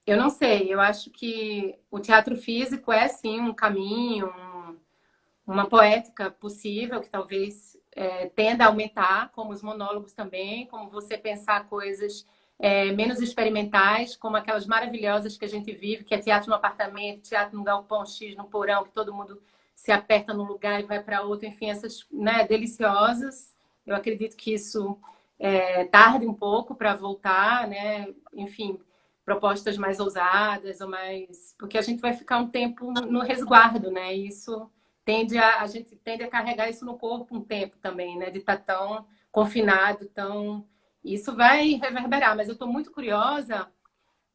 Speaker 3: Eu não sei, eu acho que o teatro físico é sim um caminho, uma poética possível que talvez tenda a aumentar, como os monólogos também, como você pensar coisas menos experimentais, como aquelas maravilhosas que a gente vive, que é teatro no apartamento, teatro no galpão X, no porão, que todo mundo se aperta num lugar e vai para outro, enfim, essas, né, deliciosas. Eu acredito que isso tarde um pouco para voltar, né? Enfim, propostas mais ousadas ou mais, porque a gente vai ficar um tempo no resguardo, né? E isso a gente tende a carregar isso no corpo um tempo também, né? De estar tão confinado, tão isso vai reverberar, mas eu estou muito curiosa,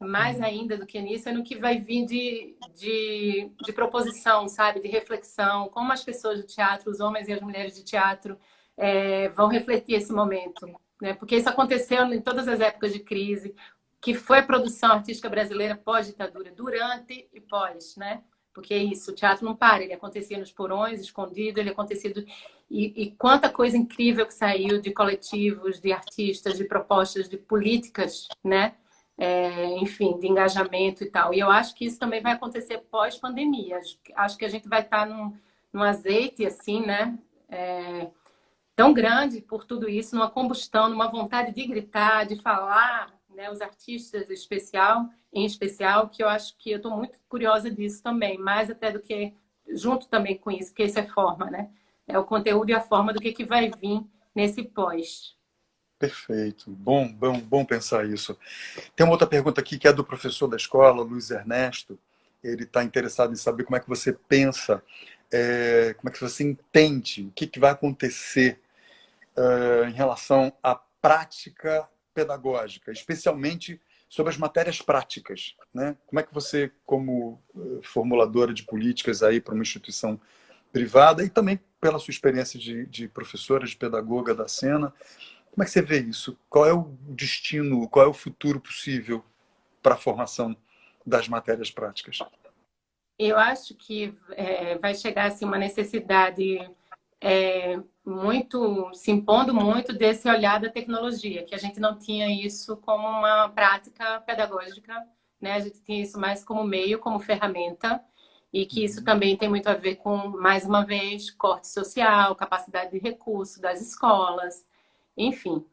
Speaker 3: mais ainda do que nisso, é no que vai vir de proposição, sabe? De reflexão, como as pessoas do teatro, os homens e as mulheres de teatro, vão refletir esse momento, né? Porque isso aconteceu em todas as épocas de crise, que foi a produção artística brasileira pós-ditadura, durante e pós, né? Porque é isso, o teatro não para, ele acontecia nos porões, escondido, ele acontecia... E quanta coisa incrível que saiu de coletivos, de artistas, de propostas, de políticas, né? Enfim, de engajamento e tal. E eu acho que isso também vai acontecer pós-pandemia. Acho que a gente vai estar num azeite, assim, né? Tão grande por tudo isso, numa combustão, numa vontade de gritar, de falar, né? Os artistas em especial, que eu acho que eu estou muito curiosa disso também, mais até do que junto também com isso, porque isso é forma, né? É o conteúdo e a forma do que vai vir nesse pós.
Speaker 1: Perfeito. Bom pensar isso. Tem uma outra pergunta aqui que é do professor da escola, Luiz Ernesto. Ele está interessado em saber como é que você pensa, como é que você entende o que vai acontecer em relação à prática pedagógica, especialmente sobre as matérias práticas, né? Como é que você, como formuladora de políticas aí para uma instituição privada e também pela sua experiência de professora, de pedagoga da cena, como é que você vê isso? Qual é o destino, qual é o futuro possível para a formação das matérias práticas?
Speaker 3: Eu acho que vai chegar assim, uma necessidade se impondo muito desse olhar da tecnologia, que a gente não tinha isso como uma prática pedagógica, né? A gente tinha isso mais como meio, como ferramenta, e que isso também tem muito a ver com, mais uma vez, corte social, capacidade de recurso das escolas, enfim.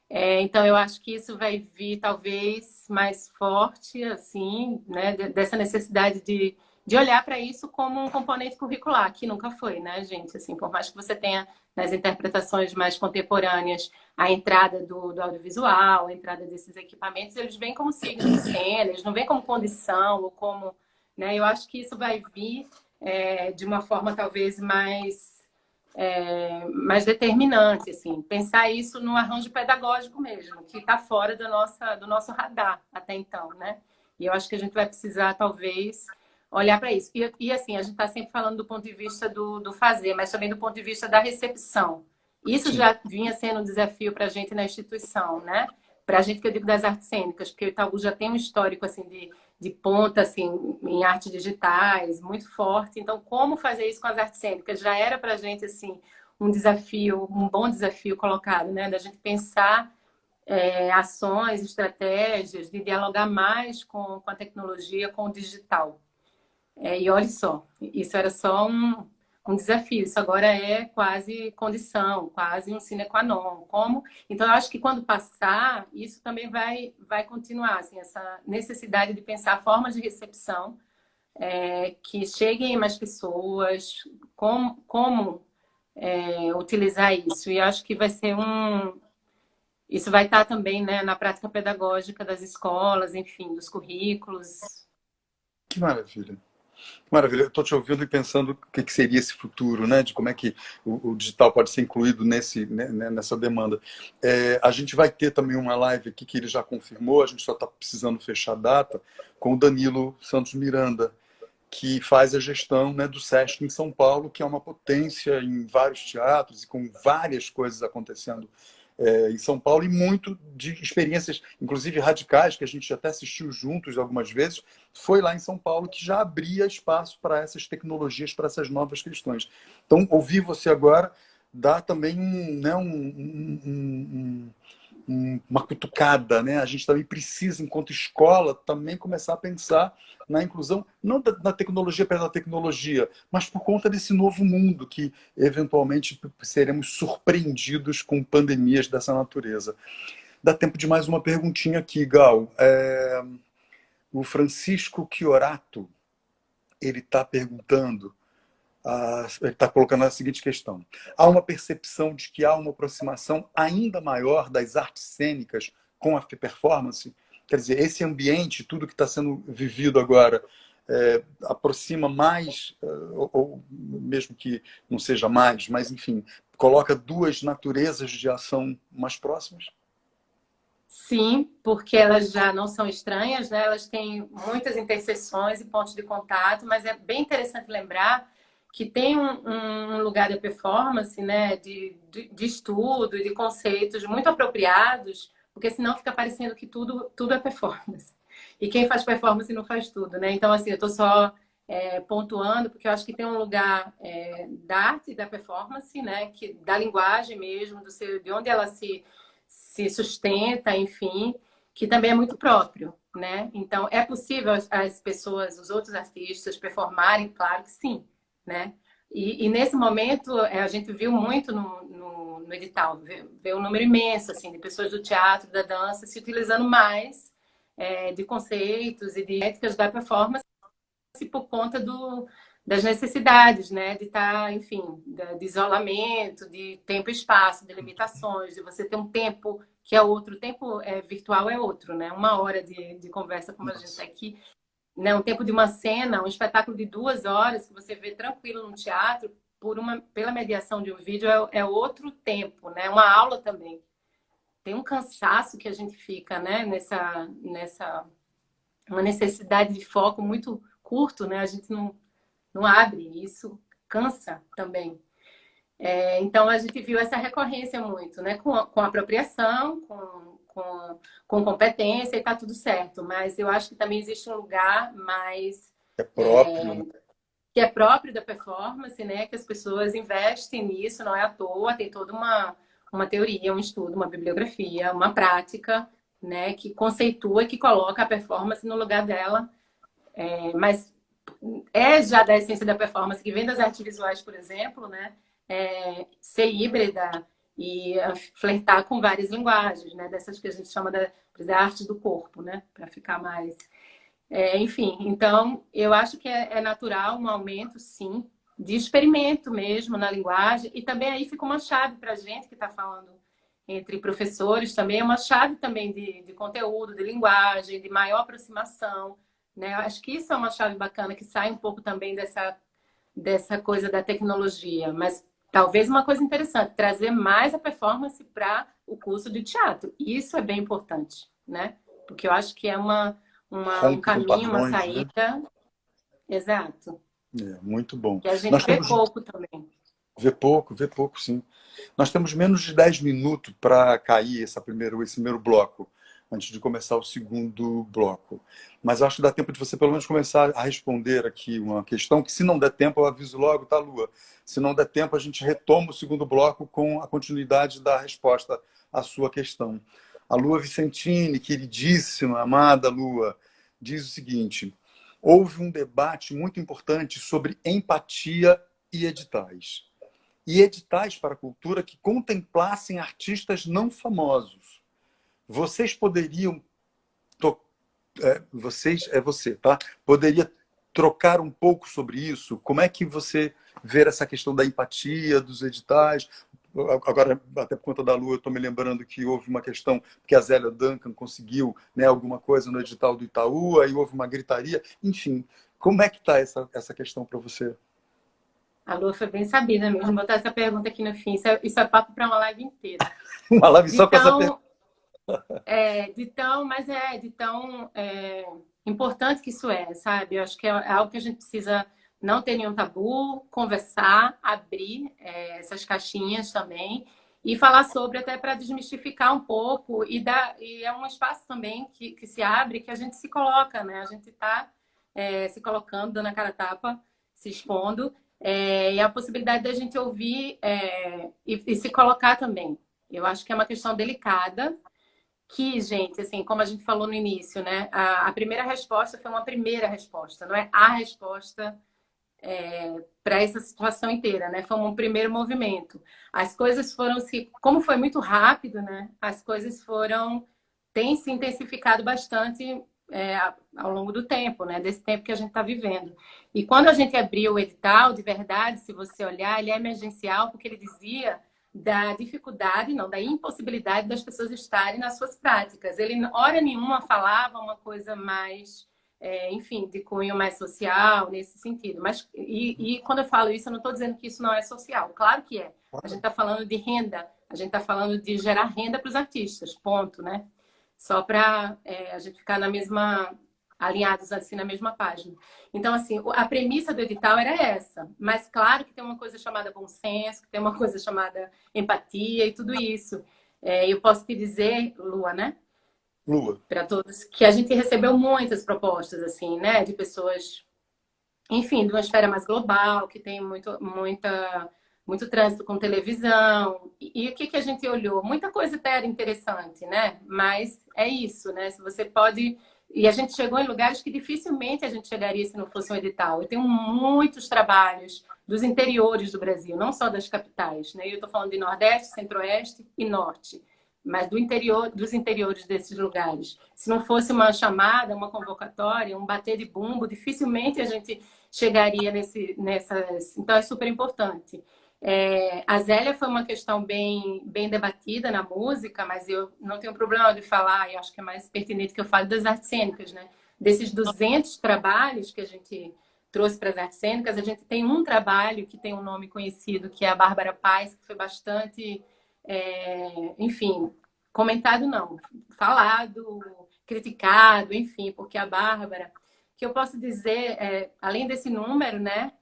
Speaker 3: Então, eu acho que isso vai vir talvez mais forte, assim, né? Dessa necessidade de olhar para isso como um componente curricular, que nunca foi, né, gente? Assim, por mais que você tenha nas interpretações mais contemporâneas a entrada do audiovisual, a entrada desses equipamentos, eles vêm como signo de cena, eles não vêm como condição ou como, né? Eu acho que isso vai vir de uma forma talvez mais determinante, assim, pensar isso no arranjo pedagógico mesmo, que está fora do nosso radar até então, né? E eu acho que a gente vai precisar, talvez, olhar para isso. E, assim, a gente está sempre falando do ponto de vista do fazer, mas também do ponto de vista da recepção. Isso
Speaker 1: Sim.
Speaker 3: já vinha sendo um desafio para a gente na instituição, né? Para a gente, que eu digo das artes cênicas, porque o Itaú já tem um histórico, assim, de ponta, assim, em artes digitais, muito forte. Então, como fazer isso com as artes cênicas? Já era para a gente, assim, um desafio, um bom desafio colocado, né? Da gente pensar ações, estratégias, de dialogar mais com a tecnologia, com o digital. E olha só, isso era só um desafio, isso agora é quase condição, quase um sine qua non. Como? Então, eu acho que quando passar, isso também vai continuar, assim, essa necessidade de pensar formas de recepção que cheguem a mais pessoas, como utilizar isso. E acho que vai ser isso vai estar também, né, na prática pedagógica das escolas, enfim, dos currículos.
Speaker 1: Que maravilha. Maravilha, eu estou te ouvindo e pensando o que seria esse futuro, né? De como é que o digital pode ser incluído nessa demanda. A gente vai ter também uma live aqui que ele já confirmou, a gente só está precisando fechar a data, com o Danilo Santos Miranda, que faz a gestão, né, do Sesc em São Paulo, que é uma potência em vários teatros e com várias coisas acontecendo em São Paulo, e muito de experiências, inclusive radicais, que a gente até assistiu juntos algumas vezes, foi lá em São Paulo, que já abria espaço para essas tecnologias, para essas novas questões. Então, ouvir você agora dá também uma cutucada, né? A gente também precisa, enquanto escola, também começar a pensar na inclusão, não da tecnologia pela tecnologia, mas por conta desse novo mundo que, eventualmente, seremos surpreendidos com pandemias dessa natureza. Dá tempo de mais uma perguntinha aqui, Gal. O Francisco Chiorato, ele está perguntando, ele está colocando a seguinte questão: há uma percepção de que há uma aproximação ainda maior das artes cênicas com a performance? Quer dizer, esse ambiente, tudo que está sendo vivido agora, aproxima mais, ou mesmo que não seja mais, mas enfim, coloca duas naturezas de ação mais próximas?
Speaker 3: Sim, porque elas já não são estranhas, né? Elas têm muitas interseções e pontos de contato, mas é bem interessante lembrar que tem um lugar da performance, né? De estudo e de conceitos muito apropriados, porque senão fica parecendo que tudo é performance. E quem faz performance não faz tudo, né? Então, assim, eu estou só pontuando, porque eu acho que tem um lugar da arte e da performance, né? Da linguagem mesmo, de onde ela se sustenta, enfim, que também é muito próprio, né? Então, é possível as pessoas, os outros artistas performarem? Claro que sim, né? E nesse momento, a gente viu muito no edital, vê um número imenso, assim, de pessoas do teatro, da dança, se utilizando mais de conceitos e de éticas da performance por conta das necessidades, né? De estar, enfim, de isolamento, de tempo e espaço, de limitações, de você ter um tempo que é outro, o tempo virtual é outro, né? Uma hora de conversa como a gente está aqui, né? Um tempo de uma cena, um espetáculo de 2 horas que você vê tranquilo no teatro, pela mediação de um vídeo, é outro tempo, né? Uma aula também. Tem um cansaço que a gente fica, né? Uma necessidade de foco muito curto, né? A gente não abre, e isso cansa também. Então, a gente viu essa recorrência muito, né? Com apropriação, com competência, e está tudo certo. Mas eu acho que também existe um lugar mais
Speaker 1: É próprio, né?
Speaker 3: que é próprio da performance, né? Que as pessoas investem nisso, não é à toa, tem toda uma teoria, um estudo, uma bibliografia, uma prática, né? Que conceitua e que coloca a performance no lugar dela. Mas é já da essência da performance, que vem das artes visuais, por exemplo, né? Ser híbrida e flertar com várias linguagens, né? Dessas que a gente chama da arte do corpo, né? Para ficar mais... enfim, então eu acho que é natural um aumento, sim, de experimento mesmo na linguagem, e também aí fica uma chave para a gente que está falando entre professores, também é uma chave também de conteúdo, de linguagem, de maior aproximação, né? Eu acho que isso é uma chave bacana, que sai um pouco também dessa coisa da tecnologia, mas talvez uma coisa interessante, trazer mais a performance para o curso de teatro. Isso é bem importante, né? Porque eu acho que é um
Speaker 1: Rompe com
Speaker 3: caminho, uma
Speaker 1: padrões, né?
Speaker 3: saída. Exato.
Speaker 1: Muito bom.
Speaker 3: Que a gente
Speaker 1: Nós
Speaker 3: vê
Speaker 1: temos
Speaker 3: pouco também.
Speaker 1: vê pouco, sim. Nós temos menos de 10 minutos para cair esse primeiro bloco, antes de começar o segundo bloco. Mas acho que dá tempo de você pelo menos começar a responder aqui uma questão, que se não der tempo, eu aviso logo, tá, Lua? Se não der tempo, a gente retoma o segundo bloco com a continuidade da resposta à sua questão. A Lua Vicentini, queridíssima, amada Lua, diz o seguinte: houve um debate muito importante sobre empatia e editais. E editais para a cultura que contemplassem artistas não famosos. Vocês poderiam... você, tá? Poderia trocar um pouco sobre isso? Como é que você vê essa questão da empatia, dos editais? Agora, até por conta da Lua, eu estou me lembrando que houve uma questão que a Zélia Duncan conseguiu, né, alguma coisa no edital do Itaú, aí houve uma gritaria. Enfim, como é que está essa questão para você?
Speaker 3: A Lu foi bem sabida mesmo, botar essa pergunta aqui no fim. Isso é papo para uma live inteira.
Speaker 1: Uma live só com essa pergunta.
Speaker 3: De tão importante que isso é, sabe? Eu acho que é algo que a gente precisa não ter nenhum tabu, conversar, abrir essas caixinhas também e falar sobre, até para desmistificar um pouco, e é um espaço também que se abre, que a gente se coloca, né? A gente está se colocando, dando a cara a tapa, se expondo, e a possibilidade da gente ouvir e se colocar também. Eu acho que é uma questão delicada, que, gente, assim, como a gente falou no início, né? A primeira resposta foi uma primeira resposta, não é a resposta para essa situação inteira, né? Foi um primeiro movimento. As coisas como foi muito rápido, né? As coisas têm se intensificado bastante ao longo do tempo, né? Desse tempo que a gente está vivendo. E quando a gente abriu o edital, de verdade, se você olhar, ele é emergencial, porque ele dizia da dificuldade, não, da impossibilidade das pessoas estarem nas suas práticas. Ele, hora nenhuma, falava uma coisa mais, enfim, de cunho mais social, nesse sentido. Mas, e quando eu falo isso, eu não estou dizendo que isso não é social. Claro que é. A gente está falando de renda, a gente está falando de gerar renda para os artistas, ponto, né? Só para a gente ficar alinhados assim na mesma página. Então, assim, a premissa do edital era essa, mas claro que tem uma coisa chamada bom senso, que tem uma coisa chamada empatia e tudo isso. Eu posso te dizer, Lua, né?
Speaker 1: Lua.
Speaker 3: Para todos, que a gente recebeu muitas propostas, assim, né? De pessoas, enfim, de uma esfera mais global, que tem muito trânsito com televisão. E o que a gente olhou? Muita coisa até era interessante, né? Mas é isso, né? Se você pode... E a gente chegou em lugares que dificilmente a gente chegaria se não fosse um edital. Eu tenho muitos trabalhos dos interiores do Brasil, não só das capitais, né? Eu estou falando de Nordeste, Centro-Oeste e Norte, mas dos interiores desses lugares. Se não fosse uma chamada, uma convocatória, um bater de bumbo, dificilmente a gente chegaria nessas... Então, é super importante. A Zélia foi uma questão bem debatida na música, mas eu não tenho problema de falar, e acho que é mais pertinente que eu fale das artes cênicas, né? Desses 200 trabalhos que a gente trouxe para as artes cênicas, a gente tem um trabalho que tem um nome conhecido, que é a Bárbara Paz, que foi bastante, enfim, comentado não, falado, criticado, enfim, porque a Bárbara, que eu posso dizer, além desse número, né,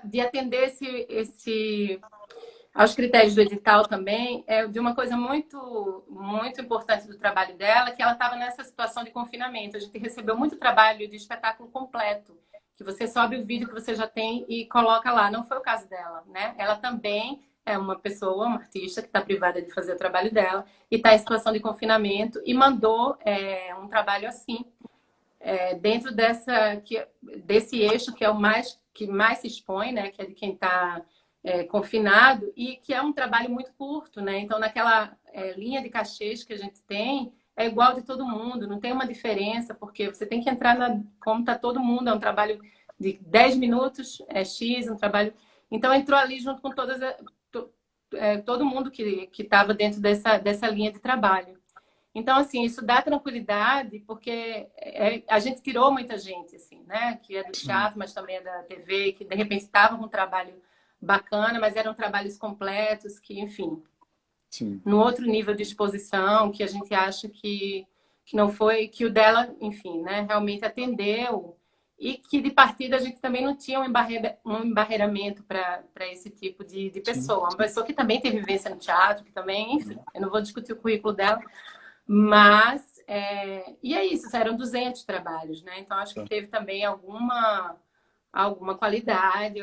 Speaker 3: de atender aos critérios do edital também, de uma coisa muito, muito importante do trabalho dela, que ela estava nessa situação de confinamento. A gente recebeu muito trabalho de espetáculo completo, que você sobe o vídeo que você já tem e coloca lá. Não foi o caso dela, né? Ela também é uma pessoa, uma artista que está privada de fazer o trabalho dela e está em situação de confinamento e mandou um trabalho assim, dentro desse eixo que é o que mais se expõe, né? Que é de quem está confinado e que é um trabalho muito curto, né? Então, naquela linha de cachês que a gente tem, é igual de todo mundo, não tem uma diferença, porque você tem que entrar como está todo mundo, é um trabalho de 10 minutos, é X, um trabalho... Então, entrou ali junto com todo mundo que estava dentro dessa linha de trabalho. Então, assim, isso dá tranquilidade, porque a gente tirou muita gente, assim, né? Que é do teatro, mas também é da TV, que de repente estava com um trabalho bacana, mas eram trabalhos completos, que, enfim,
Speaker 1: Sim.
Speaker 3: no outro nível de exposição, que a gente acha que não foi, que o dela, enfim, né? Realmente atendeu. E que de partida a gente também não tinha um embarreiramento para esse tipo de pessoa. Uma pessoa que também tem vivência no teatro, que também, enfim, eu não vou discutir o currículo dela, mas, e é isso, eram 200 trabalhos, né? Então, acho que teve também alguma qualidade,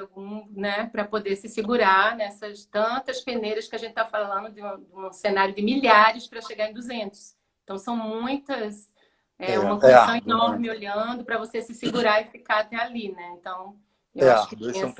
Speaker 3: né, para poder se segurar nessas tantas peneiras que a gente está falando de um cenário de milhares para chegar em 200. Então, são muitas, uma condição
Speaker 1: Árduo,
Speaker 3: enorme
Speaker 1: né?
Speaker 3: olhando para você se segurar e ficar até ali, né? Então, eu acho que
Speaker 1: Árduo.
Speaker 3: tem
Speaker 1: Esse
Speaker 3: essa...
Speaker 1: é um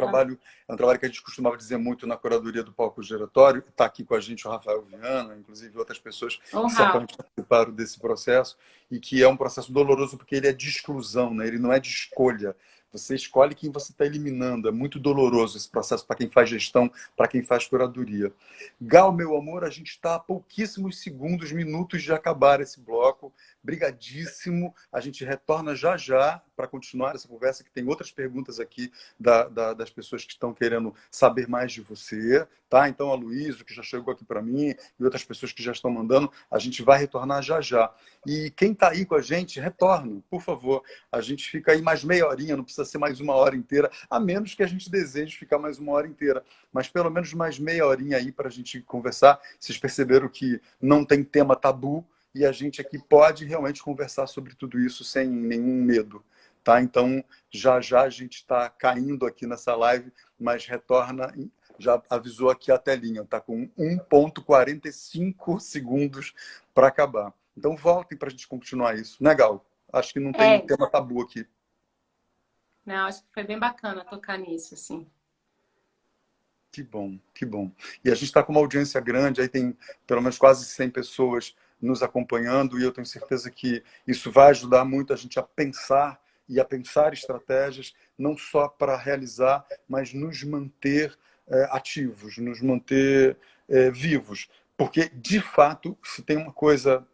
Speaker 1: trabalho que a gente costumava dizer muito na curadoria do palco giratório. Está aqui com a gente o Rafael Viana, inclusive outras pessoas
Speaker 3: Ô,
Speaker 1: que
Speaker 3: Rafa,
Speaker 1: certamente participaram desse processo, e que é um processo doloroso porque ele é de exclusão, né? Ele não é de escolha. Você escolhe quem você está eliminando. É muito doloroso esse processo para quem faz gestão, para quem faz curadoria. Gal, meu amor, a gente está a pouquíssimos segundos, minutos de acabar esse bloco. Brigadíssimo. A gente retorna já já para continuar essa conversa, que tem outras perguntas aqui das pessoas que estão querendo saber mais de você. Tá? Então, a Luísa, que já chegou aqui para mim, e outras pessoas que já estão mandando, a gente vai retornar já já. E quem está aí com a gente, retorne, por favor. A gente fica aí mais meia horinha, não precisa ser mais uma hora inteira, a menos que a gente deseje ficar mais uma hora inteira. Mas pelo menos mais meia horinha aí para a gente conversar. Vocês perceberam que não tem tema tabu e a gente aqui pode realmente conversar sobre tudo isso sem nenhum medo. Tá? Então, já já a gente está caindo aqui nessa live, mas retorna, já avisou aqui a telinha, está com 1,45 segundos para acabar. Então, voltem para a gente continuar isso, né, Gal? Acho que não tem tema tabu aqui.
Speaker 3: Não, acho que foi bem bacana tocar nisso, assim.
Speaker 1: Que bom, que bom. E a gente está com uma audiência grande, aí tem pelo menos quase 100 pessoas nos acompanhando, e eu tenho certeza que isso vai ajudar muito a gente a pensar e a pensar estratégias, não só para realizar, mas nos manter ativos, nos manter vivos. Porque, de fato, se tem uma coisa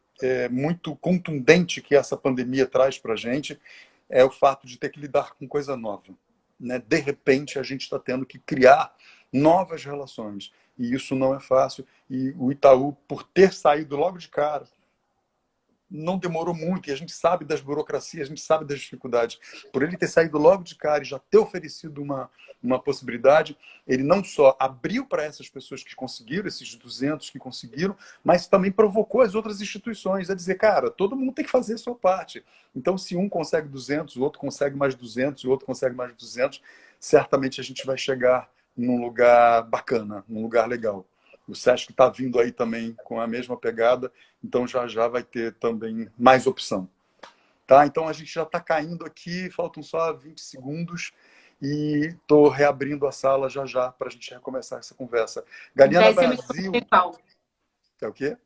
Speaker 1: muito contundente que essa pandemia traz para a gente, é o fato de ter que lidar com coisa nova. Né? De repente, a gente está tendo que criar novas relações. E isso não é fácil. E o Itaú, por ter saído logo de cara, não demorou muito, e a gente sabe das burocracias, a gente sabe das dificuldades. Por ele ter saído logo de cara e já ter oferecido uma possibilidade, ele não só abriu para essas pessoas que conseguiram, esses 200 que conseguiram, mas também provocou as outras instituições a dizer, cara, todo mundo tem que fazer a sua parte. Então, se um consegue 200, o outro consegue mais 200, o outro consegue mais 200, certamente a gente vai chegar num lugar bacana, num lugar legal. O Sesc está vindo aí também com a mesma pegada, então já já vai ter também mais opção. Tá? Então a gente já está caindo aqui, faltam só 20 segundos e estou reabrindo a sala já já para a gente recomeçar essa conversa. Galiana
Speaker 3: Daí você me
Speaker 1: Brasil.
Speaker 3: convida igual.
Speaker 1: É o quê?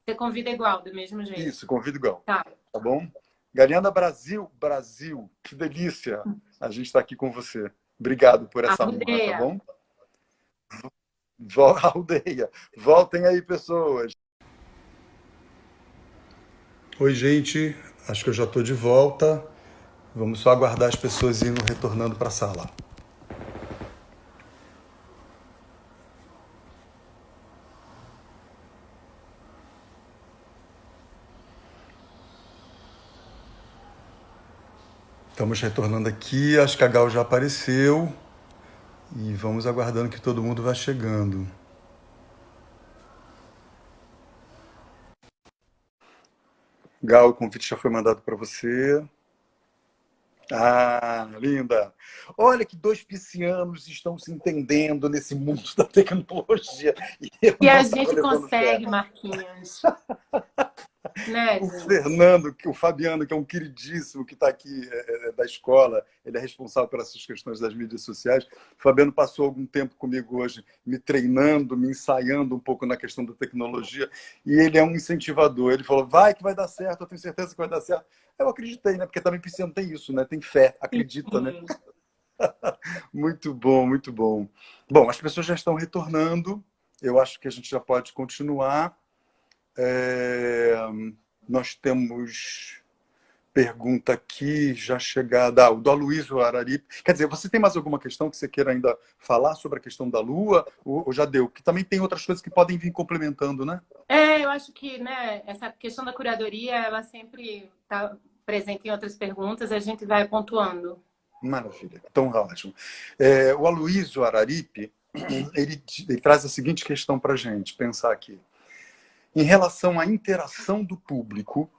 Speaker 3: Você convida igual, do mesmo jeito.
Speaker 1: Isso, convido igual.
Speaker 3: Tá.
Speaker 1: Tá bom? Galiana Brasil, Brasil, que delícia a gente está aqui com você. Obrigado por essa honra, tá bom? Aldeia. Voltem aí, pessoas. Oi, gente. Acho que eu já estou de volta. Vamos só aguardar as pessoas indo retornando para a sala. Estamos retornando aqui. Acho que a Gal já apareceu. E vamos aguardando que todo mundo vá chegando. Gal, o convite já foi mandado para você. Ah, linda! Olha que dois piscianos estão se entendendo nesse mundo da tecnologia e eu
Speaker 3: E a
Speaker 1: não estava
Speaker 3: gente
Speaker 1: levando fé.
Speaker 3: consegue, Marquinhos. Né,
Speaker 1: O
Speaker 3: gente?
Speaker 1: Fernando, o Fabiano, que é um queridíssimo que está aqui da escola, ele é responsável pelas questões das mídias sociais. O Fabiano passou algum tempo comigo hoje, me treinando, me ensaiando um pouco na questão da tecnologia, e ele é um incentivador. Ele falou, vai que vai dar certo, eu tenho certeza que vai dar certo. Eu acreditei, né? Porque também pisciano tem isso, né? Tem fé, acredita, né?
Speaker 3: Sim.
Speaker 1: Muito bom, muito bom. Bom, as pessoas já estão retornando. Eu acho que a gente já pode continuar. É, Nós temos pergunta aqui já chegada. O do Aloysio Araripe. Quer dizer, você tem mais alguma questão que você queira ainda falar sobre a questão da Lua? Ou já deu? Que também tem outras coisas que podem vir complementando, né?
Speaker 3: Eu acho que, né, essa questão da curadoria, ela sempre está presente em outras perguntas, a gente vai pontuando.
Speaker 1: Maravilha. Então, ótimo. O Aloysio Araripe, ele traz a seguinte questão para a gente pensar aqui. Em relação à interação do público,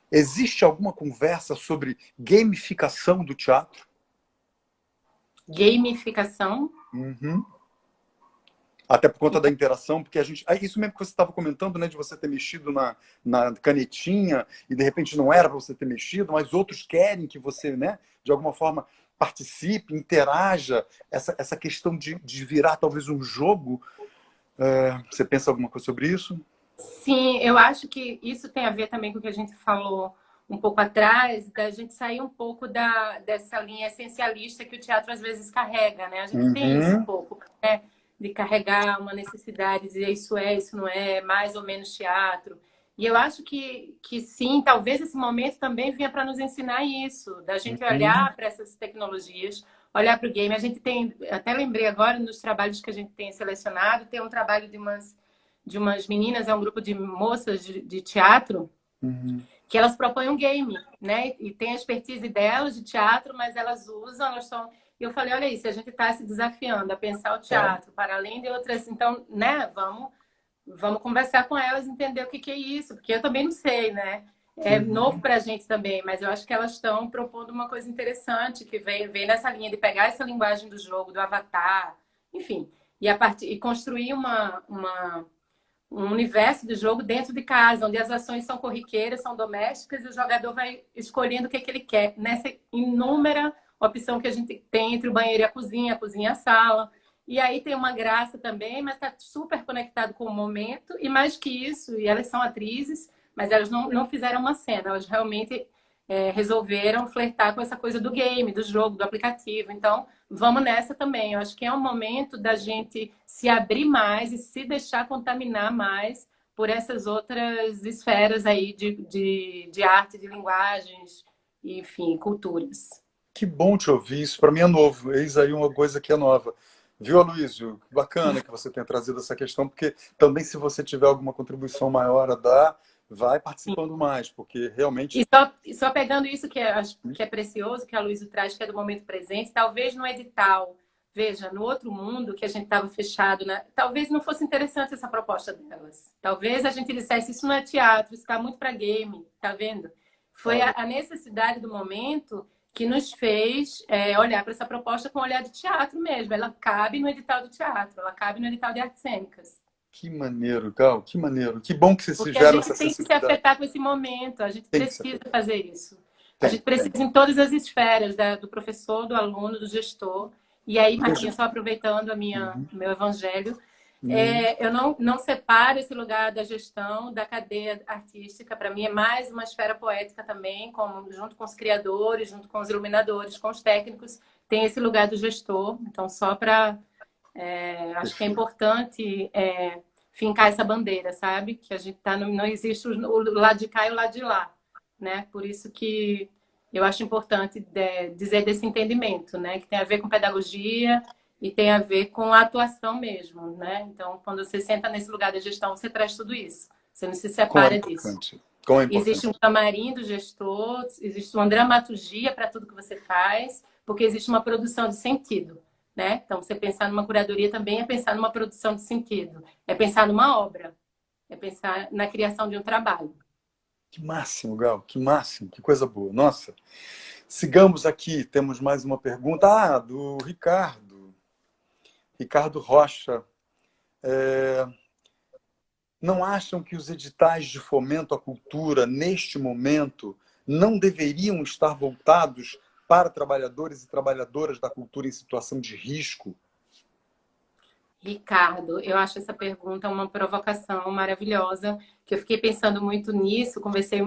Speaker 1: existe alguma conversa sobre gamificação do teatro?
Speaker 3: Gamificação?
Speaker 1: Uhum. Até por conta da interação, porque a gente. Isso mesmo que você estava comentando, né? De você ter mexido na canetinha e de repente não era para você ter mexido, mas outros querem que você, né, de alguma forma, participe, interaja. Essa questão de virar talvez um jogo. Você pensa alguma coisa sobre isso?
Speaker 3: Sim, eu acho que isso tem a ver também com o que a gente falou um pouco atrás, da gente sair um pouco dessa linha essencialista que o teatro às vezes carrega, né? A gente tem isso um
Speaker 1: Uhum.
Speaker 3: pouco, né? De carregar uma necessidade, dizer isso não é, mais ou menos teatro. E eu acho que sim, talvez esse momento também venha para nos ensinar isso, da gente
Speaker 1: Uhum.
Speaker 3: olhar para essas tecnologias, olhar para o game. A gente tem, até lembrei agora, nos trabalhos que a gente tem selecionado, tem um trabalho de umas meninas, é um grupo de moças de teatro,
Speaker 1: Uhum.
Speaker 3: que elas propõem um game, né? E tem a expertise delas de teatro, mas elas usam, elas estão. E eu falei, olha isso, a gente está se desafiando a pensar o
Speaker 1: Claro.
Speaker 3: teatro para além de outras. Então, né, vamos conversar com elas, entender o que é isso, porque eu também não sei, né? É novo
Speaker 1: Uhum.
Speaker 3: para a gente também, mas eu acho que elas estão propondo uma coisa interessante, que vem nessa linha de pegar essa linguagem do jogo, do avatar, enfim, e construir um universo de jogo dentro de casa, onde as ações são corriqueiras, são domésticas, e o jogador vai escolhendo o que ele quer, nessa inúmera opção que a gente tem entre o banheiro e a cozinha e a sala. E aí tem uma graça também, mas está super conectado com o momento, e mais que isso, e elas são atrizes, mas elas não fizeram uma cena, elas realmente resolveram flertar com essa coisa do game, do jogo, do aplicativo. Então, vamos nessa também. Eu acho que é um momento da gente se abrir mais e se deixar contaminar mais por essas outras esferas aí de arte, de linguagens, enfim, culturas.
Speaker 1: Que bom te ouvir. Isso para mim é novo. Eis aí uma coisa que é nova. Viu, Aloysio? Bacana que você tenha trazido essa questão, porque também se você tiver alguma contribuição maior a dar, vai participando mais, porque realmente.
Speaker 3: E só pegando isso acho que é precioso, que a Luísa traz, que é do momento presente, talvez no edital, veja, no outro mundo que a gente estava fechado, né? Talvez não fosse interessante essa proposta delas. Talvez a gente dissesse, isso não é teatro, isso está muito para game, tá vendo? Foi
Speaker 1: Olha,
Speaker 3: a necessidade do momento que nos fez olhar para essa proposta com um olhar de teatro mesmo. Ela cabe no edital do teatro, ela cabe no edital de artes cênicas.
Speaker 1: que maneiro, Gal, que maneiro. Que bom que vocês
Speaker 3: Porque a
Speaker 1: tiveram
Speaker 3: gente
Speaker 1: essa
Speaker 3: tem que se
Speaker 1: sensibilidade.
Speaker 3: afetar com esse momento, a gente
Speaker 1: Tem que se
Speaker 3: precisa
Speaker 1: afetar.
Speaker 3: fazer isso. A
Speaker 1: Tem,
Speaker 3: gente precisa
Speaker 1: tem.
Speaker 3: em todas as esferas, do professor, do aluno, do gestor. E aí,
Speaker 1: Veja.
Speaker 3: Marquinhos, só aproveitando
Speaker 1: Uhum.
Speaker 3: o meu evangelho,
Speaker 1: Uhum.
Speaker 3: eu não separo esse lugar da gestão, da cadeia artística. Para mim, é mais uma esfera poética também, junto com os criadores, junto com os iluminadores, com os técnicos, tem esse lugar do gestor. Então, só para acho que é
Speaker 1: Perfeito.
Speaker 3: importante fincar essa bandeira, sabe? Que a gente tá não existe o lado de cá e o lado de lá, né? Por isso que eu acho importante dizer desse entendimento, né? Que tem a ver com pedagogia e tem a ver com a atuação mesmo, né? Então, quando você senta nesse lugar da gestão, você traz tudo isso. Você não se
Speaker 1: Como é
Speaker 3: separa disso.
Speaker 1: importante. Como é
Speaker 3: Existe um
Speaker 1: importante.
Speaker 3: camarim do gestor, existe uma dramaturgia para tudo que você faz, porque existe uma produção de sentido, né? Então, você pensar numa curadoria também é pensar numa produção de sentido, é pensar numa obra, é pensar na criação de um trabalho.
Speaker 1: Que máximo, Gal, que máximo, que coisa boa. Nossa, Sigamos aqui, temos mais uma pergunta. Do Ricardo. Ricardo Rocha. Não acham que os editais de fomento à cultura, neste momento, não deveriam estar voltados para trabalhadores e trabalhadoras da cultura em situação de risco?
Speaker 3: Ricardo, eu acho essa pergunta uma provocação maravilhosa, que eu fiquei pensando muito nisso,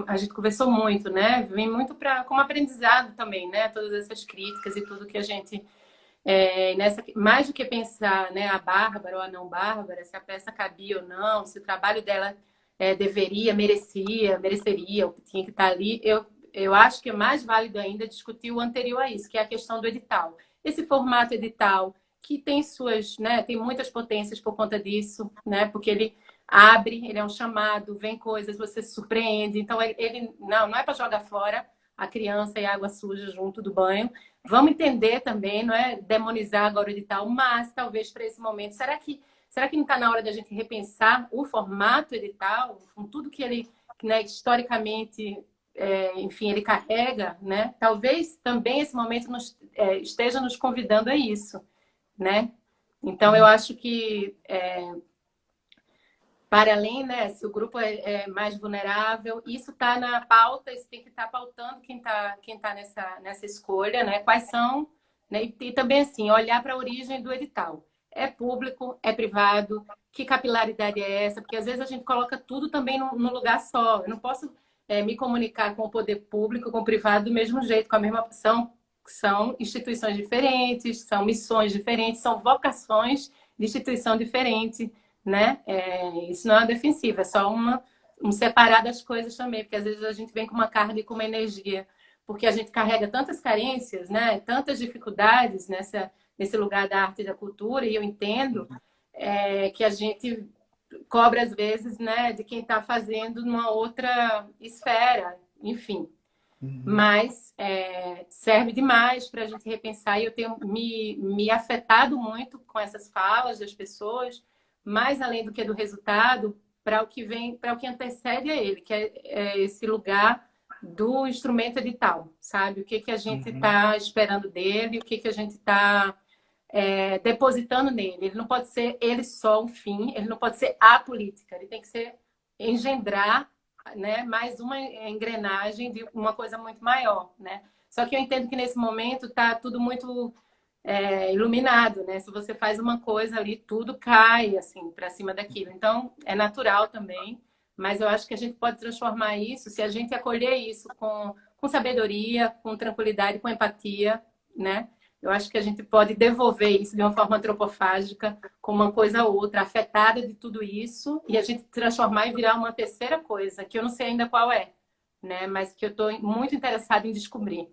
Speaker 3: a gente conversou muito, né? Vem muito como aprendizado também, né? Todas essas críticas e tudo que a gente mais do que pensar, né, a Bárbara ou a não Bárbara, se a peça cabia ou não, se o trabalho dela mereceria, ou que tinha que estar ali, eu acho que é mais válido ainda discutir o anterior a isso, que é a questão do edital. Esse formato edital que tem tem muitas potências por conta disso, né? Porque ele abre, ele é um chamado, vem coisas, você se surpreende. Então, ele não é para jogar fora a criança e a água suja junto do banho. Vamos entender também, não é demonizar agora o edital, mas talvez para esse momento, será que não está na hora da gente repensar o formato edital, com tudo que ele, né, historicamente, enfim, ele carrega, né? Talvez também esse momento esteja nos convidando a isso, né? Então, eu acho que, para além, né, se o grupo é mais vulnerável, isso está na pauta, isso tem que estar pautando quem tá nessa escolha, né? Quais são, né? E também, assim, olhar para a origem do edital. É público, é privado, que capilaridade é essa? Porque, às vezes, a gente coloca tudo também no lugar só. Eu não posso me comunicar com o poder público, com o privado, do mesmo jeito, com a mesma opção. São instituições diferentes, são missões diferentes, são vocações de instituição diferente, né? Isso não é uma defensiva, é só um separar das coisas também, porque às vezes a gente vem com uma carga e com uma energia, porque a gente carrega tantas carências, né? Tantas dificuldades nesse lugar da arte e da cultura, e eu entendo que a gente cobra às vezes, né, de quem está fazendo numa outra esfera, enfim. Mas serve demais para a gente repensar, e eu tenho me afetado muito com essas falas das pessoas, mais além do que do resultado, para o que vem, para o que antecede a ele, que é esse lugar do instrumento edital, sabe? O que a gente está esperando dele, o que a gente está depositando nele. Ele não pode ser ele só um fim, ele não pode ser a política, ele tem que engendrar, né, mais uma engrenagem de uma coisa muito maior, né? Só que eu entendo que nesse momento está tudo muito iluminado, né? Se você faz uma coisa ali, tudo cai assim para cima daquilo. Então é natural também, mas eu acho que a gente pode transformar isso se a gente acolher isso com sabedoria, com tranquilidade, com empatia, né? Eu acho que a gente pode devolver isso de uma forma antropofágica, com uma coisa ou outra, afetada de tudo isso, e a gente transformar e virar uma terceira coisa, que eu não sei ainda qual é, né? Mas que eu estou muito interessada em descobrir.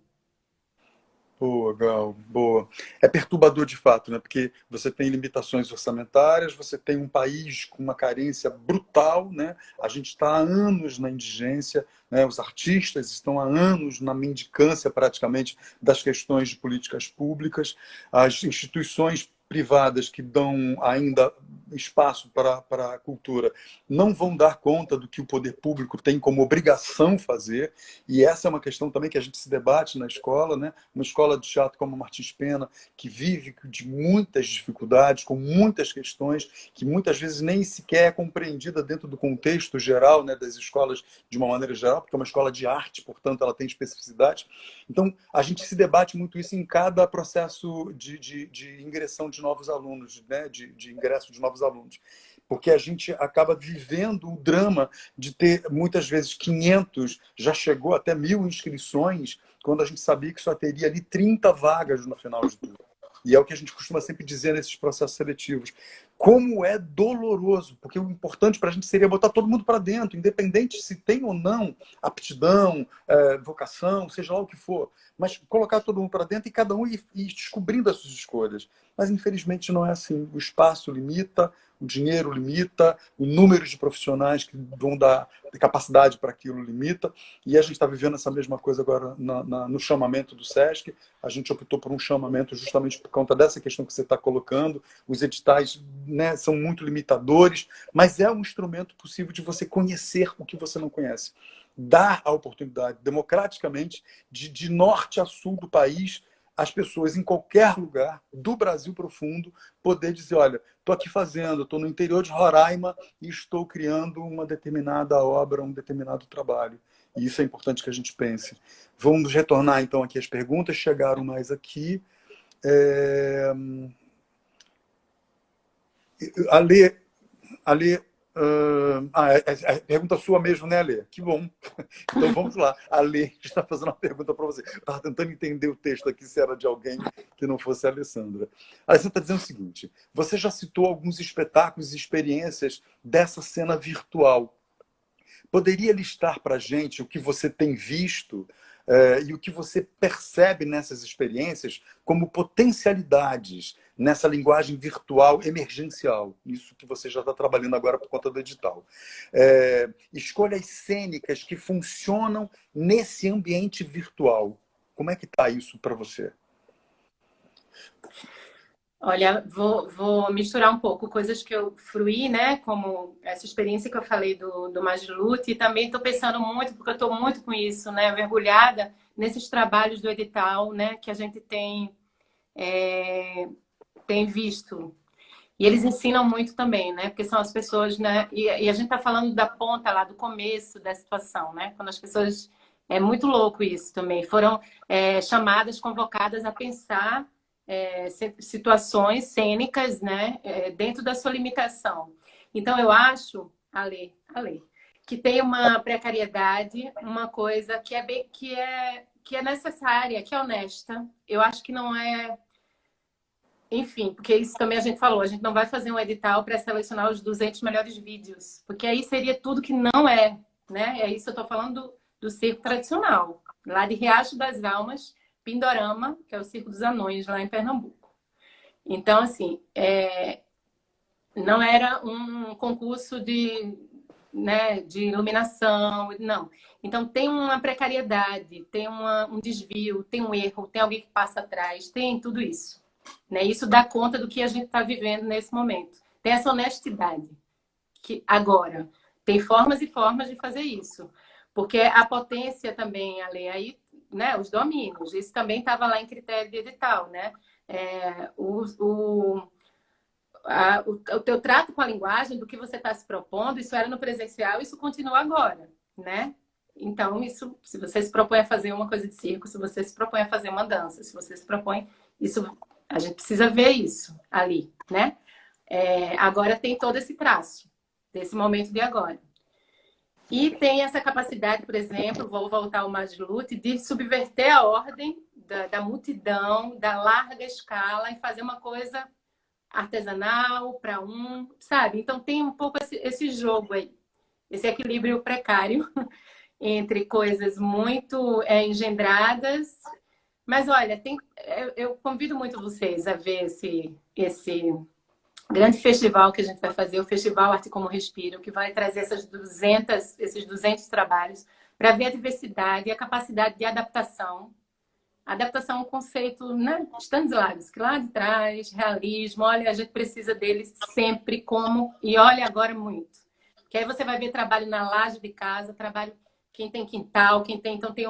Speaker 1: Boa, Gal, boa. É perturbador de fato, né? Porque você tem limitações orçamentárias, você tem um país com uma carência brutal, né? A gente está há anos na indigência, né? Os artistas estão há anos na mendicância praticamente das questões de políticas públicas, as instituições privadas que dão ainda espaço para a cultura não vão dar conta do que o poder público tem como obrigação fazer, e essa é uma questão também que a gente se debate na escola, né? Uma escola de teatro como a Martins Pena, que vive de muitas dificuldades, com muitas questões, que muitas vezes nem sequer é compreendida dentro do contexto geral, né, das escolas de uma maneira geral, porque é uma escola de arte, portanto ela tem especificidade. Então a gente se debate muito isso em cada processo de ingressão de novos alunos, né, de ingresso de novos alunos, porque a gente acaba vivendo o drama de ter muitas vezes 500, já chegou até 1.000 inscrições, quando a gente sabia que só teria ali 30 vagas no final de tudo. E é o que a gente costuma sempre dizer nesses processos seletivos. Como é doloroso, porque o importante para a gente seria botar todo mundo para dentro, independente se tem ou não aptidão, vocação, seja lá o que for, mas colocar todo mundo para dentro e cada um ir descobrindo as suas escolhas. Mas, infelizmente, não é assim. O espaço limita, o dinheiro limita, o número de profissionais que vão dar capacidade para aquilo limita, e a gente está vivendo essa mesma coisa agora no chamamento do SESC. A gente optou por um chamamento justamente por conta dessa questão que você está colocando. Os editais, né, são muito limitadores, mas é um instrumento possível de você conhecer o que você não conhece. dar a oportunidade, democraticamente, de norte a sul do país, as pessoas em qualquer lugar do Brasil profundo poder dizer, olha, estou aqui fazendo, estou no interior de Roraima e estou criando uma determinada obra, um determinado trabalho. E isso é importante que a gente pense. Vamos retornar, então, aqui as perguntas. Chegaram mais aqui. Ale, a pergunta sua mesmo, né, Ale? Que bom. Então vamos lá. A Ale está fazendo uma pergunta para você. Eu estava tentando entender o texto aqui, se era de alguém que não fosse a Alessandra. A Alessandra está dizendo o seguinte: você já citou alguns espetáculos e experiências dessa cena virtual. Poderia listar para a gente o que você tem visto e o que você percebe nessas experiências como potencialidades nessa linguagem virtual emergencial? Isso que você já está trabalhando agora por conta do edital. Escolhas cênicas que funcionam nesse ambiente virtual. Como é que está isso para você?
Speaker 3: Olha, vou misturar um pouco coisas que eu fruí, né? Como essa experiência que eu falei do Magilute, e também estou pensando muito, porque eu estou muito com isso, né? Mergulhada nesses trabalhos do edital, né? Que a gente tem visto. E eles ensinam muito também, né? Porque são as pessoas, né? E a gente está falando da ponta lá, do começo da situação, né? Quando as pessoas... É muito louco isso também. Foram chamadas, convocadas a pensar situações cênicas, né, dentro da sua limitação. Então, eu acho, Ale, que tem uma precariedade, uma coisa que é necessária, que é honesta. Eu acho que não é... Enfim, porque isso também a gente falou, a gente não vai fazer um edital para selecionar os 200 melhores vídeos, porque aí seria tudo que não é, né? É isso, eu estou falando do circo tradicional, lá de Riacho das Almas, Pindorama, que é o Circo dos Anões, lá em Pernambuco. Então, assim, não era um concurso né, de iluminação, não. Então, tem uma precariedade, tem um desvio, tem um erro, tem alguém que passa atrás, tem tudo isso. Né? Isso dá conta do que a gente está vivendo nesse momento. Tem essa honestidade. Que agora, tem formas e formas de fazer isso. Porque a potência também, Ale, aí, né, os domínios, isso também estava lá em critério de edital, né? O teu trato com a linguagem, do que você está se propondo, isso era no presencial, isso continua agora, né? Então, isso, se você se propõe a fazer uma coisa de circo, se você se propõe a fazer uma dança, se você se propõe... Isso, a gente precisa ver isso ali, né? Agora tem todo esse traço, desse momento de agora. E tem essa capacidade, por exemplo, vou voltar ao Magilute, de subverter a ordem da multidão, da larga escala e fazer uma coisa artesanal para sabe? Então tem um pouco esse jogo aí, esse equilíbrio precário entre coisas muito engendradas. Mas olha, eu convido muito vocês a ver esse grande festival que a gente vai fazer, o Festival Arte Como Respiro, que vai trazer esses 200 trabalhos para ver a diversidade e a capacidade de adaptação. Adaptação é um conceito, né? Stanislavski, lá de trás, realismo. Olha, a gente precisa dele sempre e olha agora muito. Porque aí você vai ver trabalho na laje de casa, trabalho quem tem quintal, então tem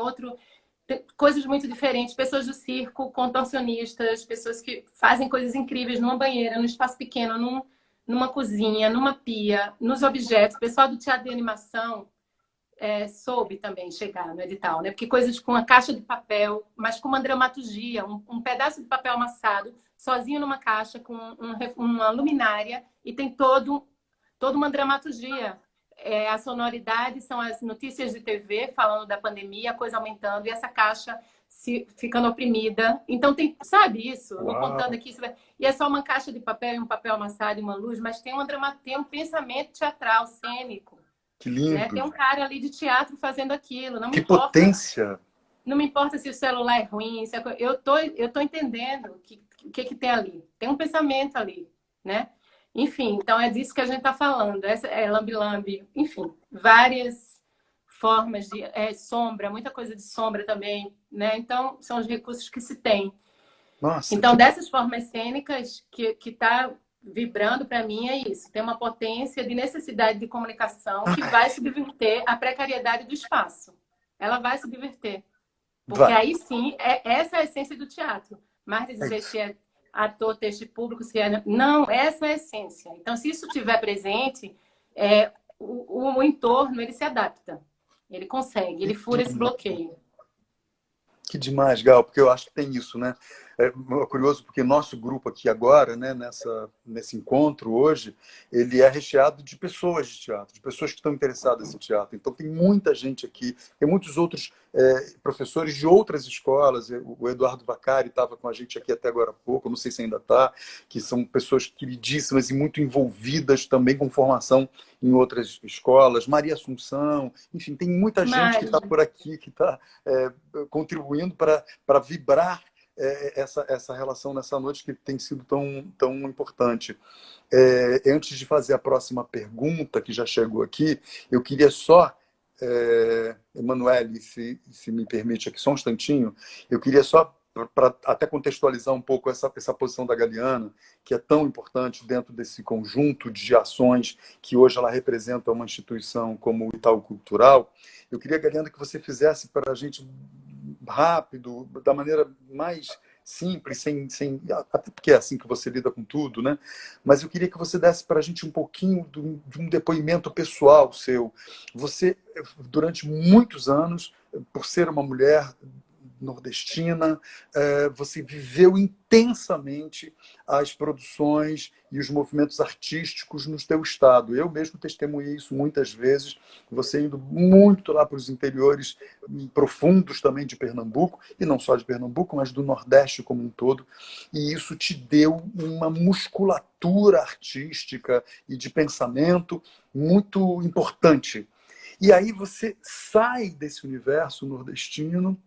Speaker 3: coisas muito diferentes, pessoas do circo, contorcionistas, pessoas que fazem coisas incríveis numa banheira, num espaço pequeno, numa cozinha, numa pia, nos objetos. O pessoal do teatro de animação soube também chegar no edital, né? Porque coisas com a caixa de papel, mas com uma dramaturgia, um pedaço de papel amassado, sozinho numa caixa, com uma luminária, e tem toda uma dramaturgia. A sonoridade são as notícias de TV falando da pandemia, a coisa aumentando, e essa caixa ficando oprimida. Então tem, sabe isso? Eu vou contando aqui. E é só uma caixa de papel, um papel amassado e uma luz, mas tem um pensamento teatral, cênico.
Speaker 1: Que lindo.
Speaker 3: Né? Tem um cara ali de teatro fazendo aquilo. Não me
Speaker 1: que
Speaker 3: importa,
Speaker 1: potência!
Speaker 3: Não me importa se o celular é ruim. Eu tô entendendo o que tem ali. Tem um pensamento ali, né? Enfim, então é disso que a gente está falando. Essa lambi-lambi, enfim, várias formas de sombra, muita coisa de sombra também, né? Então, são os recursos que se tem.
Speaker 1: Nossa,
Speaker 3: então, dessas formas cênicas que está vibrando para mim é isso. Tem uma potência de necessidade de comunicação que vai subverter a precariedade do espaço. Ela vai subverter. Porque
Speaker 1: Vai.
Speaker 3: aí sim, essa é a essência do teatro. Mais de dizer se é ator, texto público, se é... Não, essa é a essência. Então, se isso estiver presente, o entorno, ele se adapta. Ele consegue, ele fura esse bloqueio.
Speaker 1: Que demais, Gal, porque eu acho que tem isso, né? É curioso porque nosso grupo aqui agora, né, nesse encontro hoje, ele é recheado de pessoas de teatro, de pessoas que estão interessadas em teatro. Então tem muita gente aqui, tem muitos outros professores de outras escolas. O Eduardo Vacari estava com a gente aqui até agora há pouco, não sei se ainda está, que são pessoas queridíssimas e muito envolvidas também com formação em outras escolas. Maria Assunção, enfim, tem muita gente que está por aqui, que está contribuindo para vibrar essa relação nessa noite que tem sido tão importante. Antes de fazer a próxima pergunta, que já chegou aqui, eu queria só, Emanuele, se me permite aqui só um instantinho, eu queria só, para até contextualizar um pouco essa posição da Galiana, que é tão importante dentro desse conjunto de ações que hoje ela representa uma instituição como o Itaú Cultural. Eu queria, Galiana, que você fizesse para a gente rápido, da maneira mais simples, até porque é assim que você lida com tudo, né? Mas eu queria que você desse para a gente um pouquinho de um depoimento pessoal seu. Você, durante muitos anos, por ser uma mulher nordestina, você viveu intensamente as produções e os movimentos artísticos no teu estado. Eu mesmo testemunhei isso muitas vezes, você indo muito lá para os interiores profundos também de Pernambuco, e não só de Pernambuco, mas do Nordeste como um todo, e isso te deu uma musculatura artística e de pensamento muito importante. E aí você sai desse universo nordestino,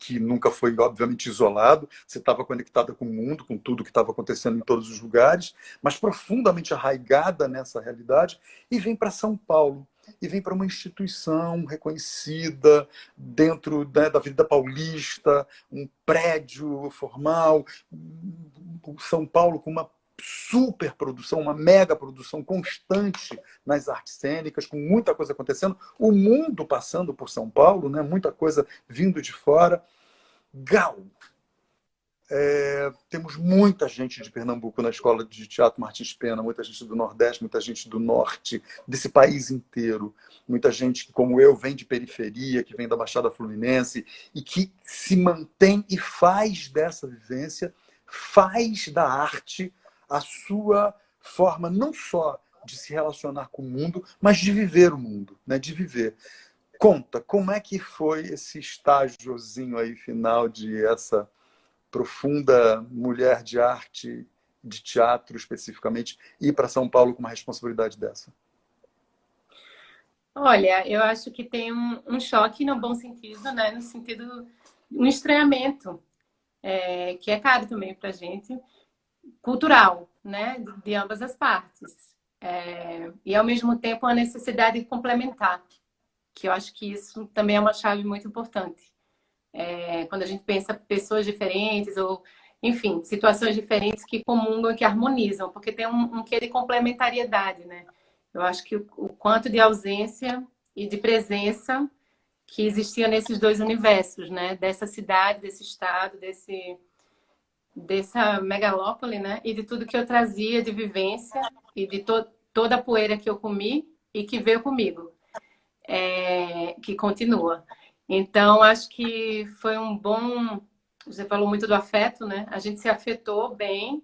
Speaker 1: que nunca foi, obviamente, isolado, você estava conectada com o mundo, com tudo que estava acontecendo em todos os lugares, mas profundamente arraigada nessa realidade, e vem para São Paulo, e vem para uma instituição reconhecida dentro, né, da Avenida Paulista, um prédio formal, São Paulo com uma super produção, uma mega produção constante nas artes cênicas, com muita coisa acontecendo, o mundo passando por São Paulo, né? Muita coisa vindo de fora. Gal, temos muita gente de Pernambuco na Escola de Teatro Martins Pena, muita gente do Nordeste, muita gente do Norte, desse país inteiro, muita gente que, como eu, vem de periferia, que vem da Baixada Fluminense e que se mantém e faz dessa vivência, faz da arte a sua forma não só de se relacionar com o mundo, mas de viver o mundo, né? De viver. Conta, como é que foi esse estágiozinho aí final de essa profunda mulher de arte, de teatro especificamente, ir para São Paulo com uma responsabilidade dessa?
Speaker 3: Olha, eu acho que tem um choque no bom sentido, né? No sentido, um estranhamento, que é caro também para a gente, cultural, né? De ambas as partes. E, ao mesmo tempo, a necessidade de complementar, que eu acho que isso também é uma chave muito importante. Quando a gente pensa pessoas diferentes ou, enfim, situações diferentes que comungam, que harmonizam, porque tem um quê de complementariedade, né? Eu acho que o quanto de ausência e de presença que existia nesses dois universos, né? Dessa cidade, desse estado, dessa megalópole, né? E de tudo que eu trazia de vivência e de toda a poeira que eu comi e que veio comigo, que continua. Então, acho que foi um bom... Você falou muito do afeto, né? A gente se afetou bem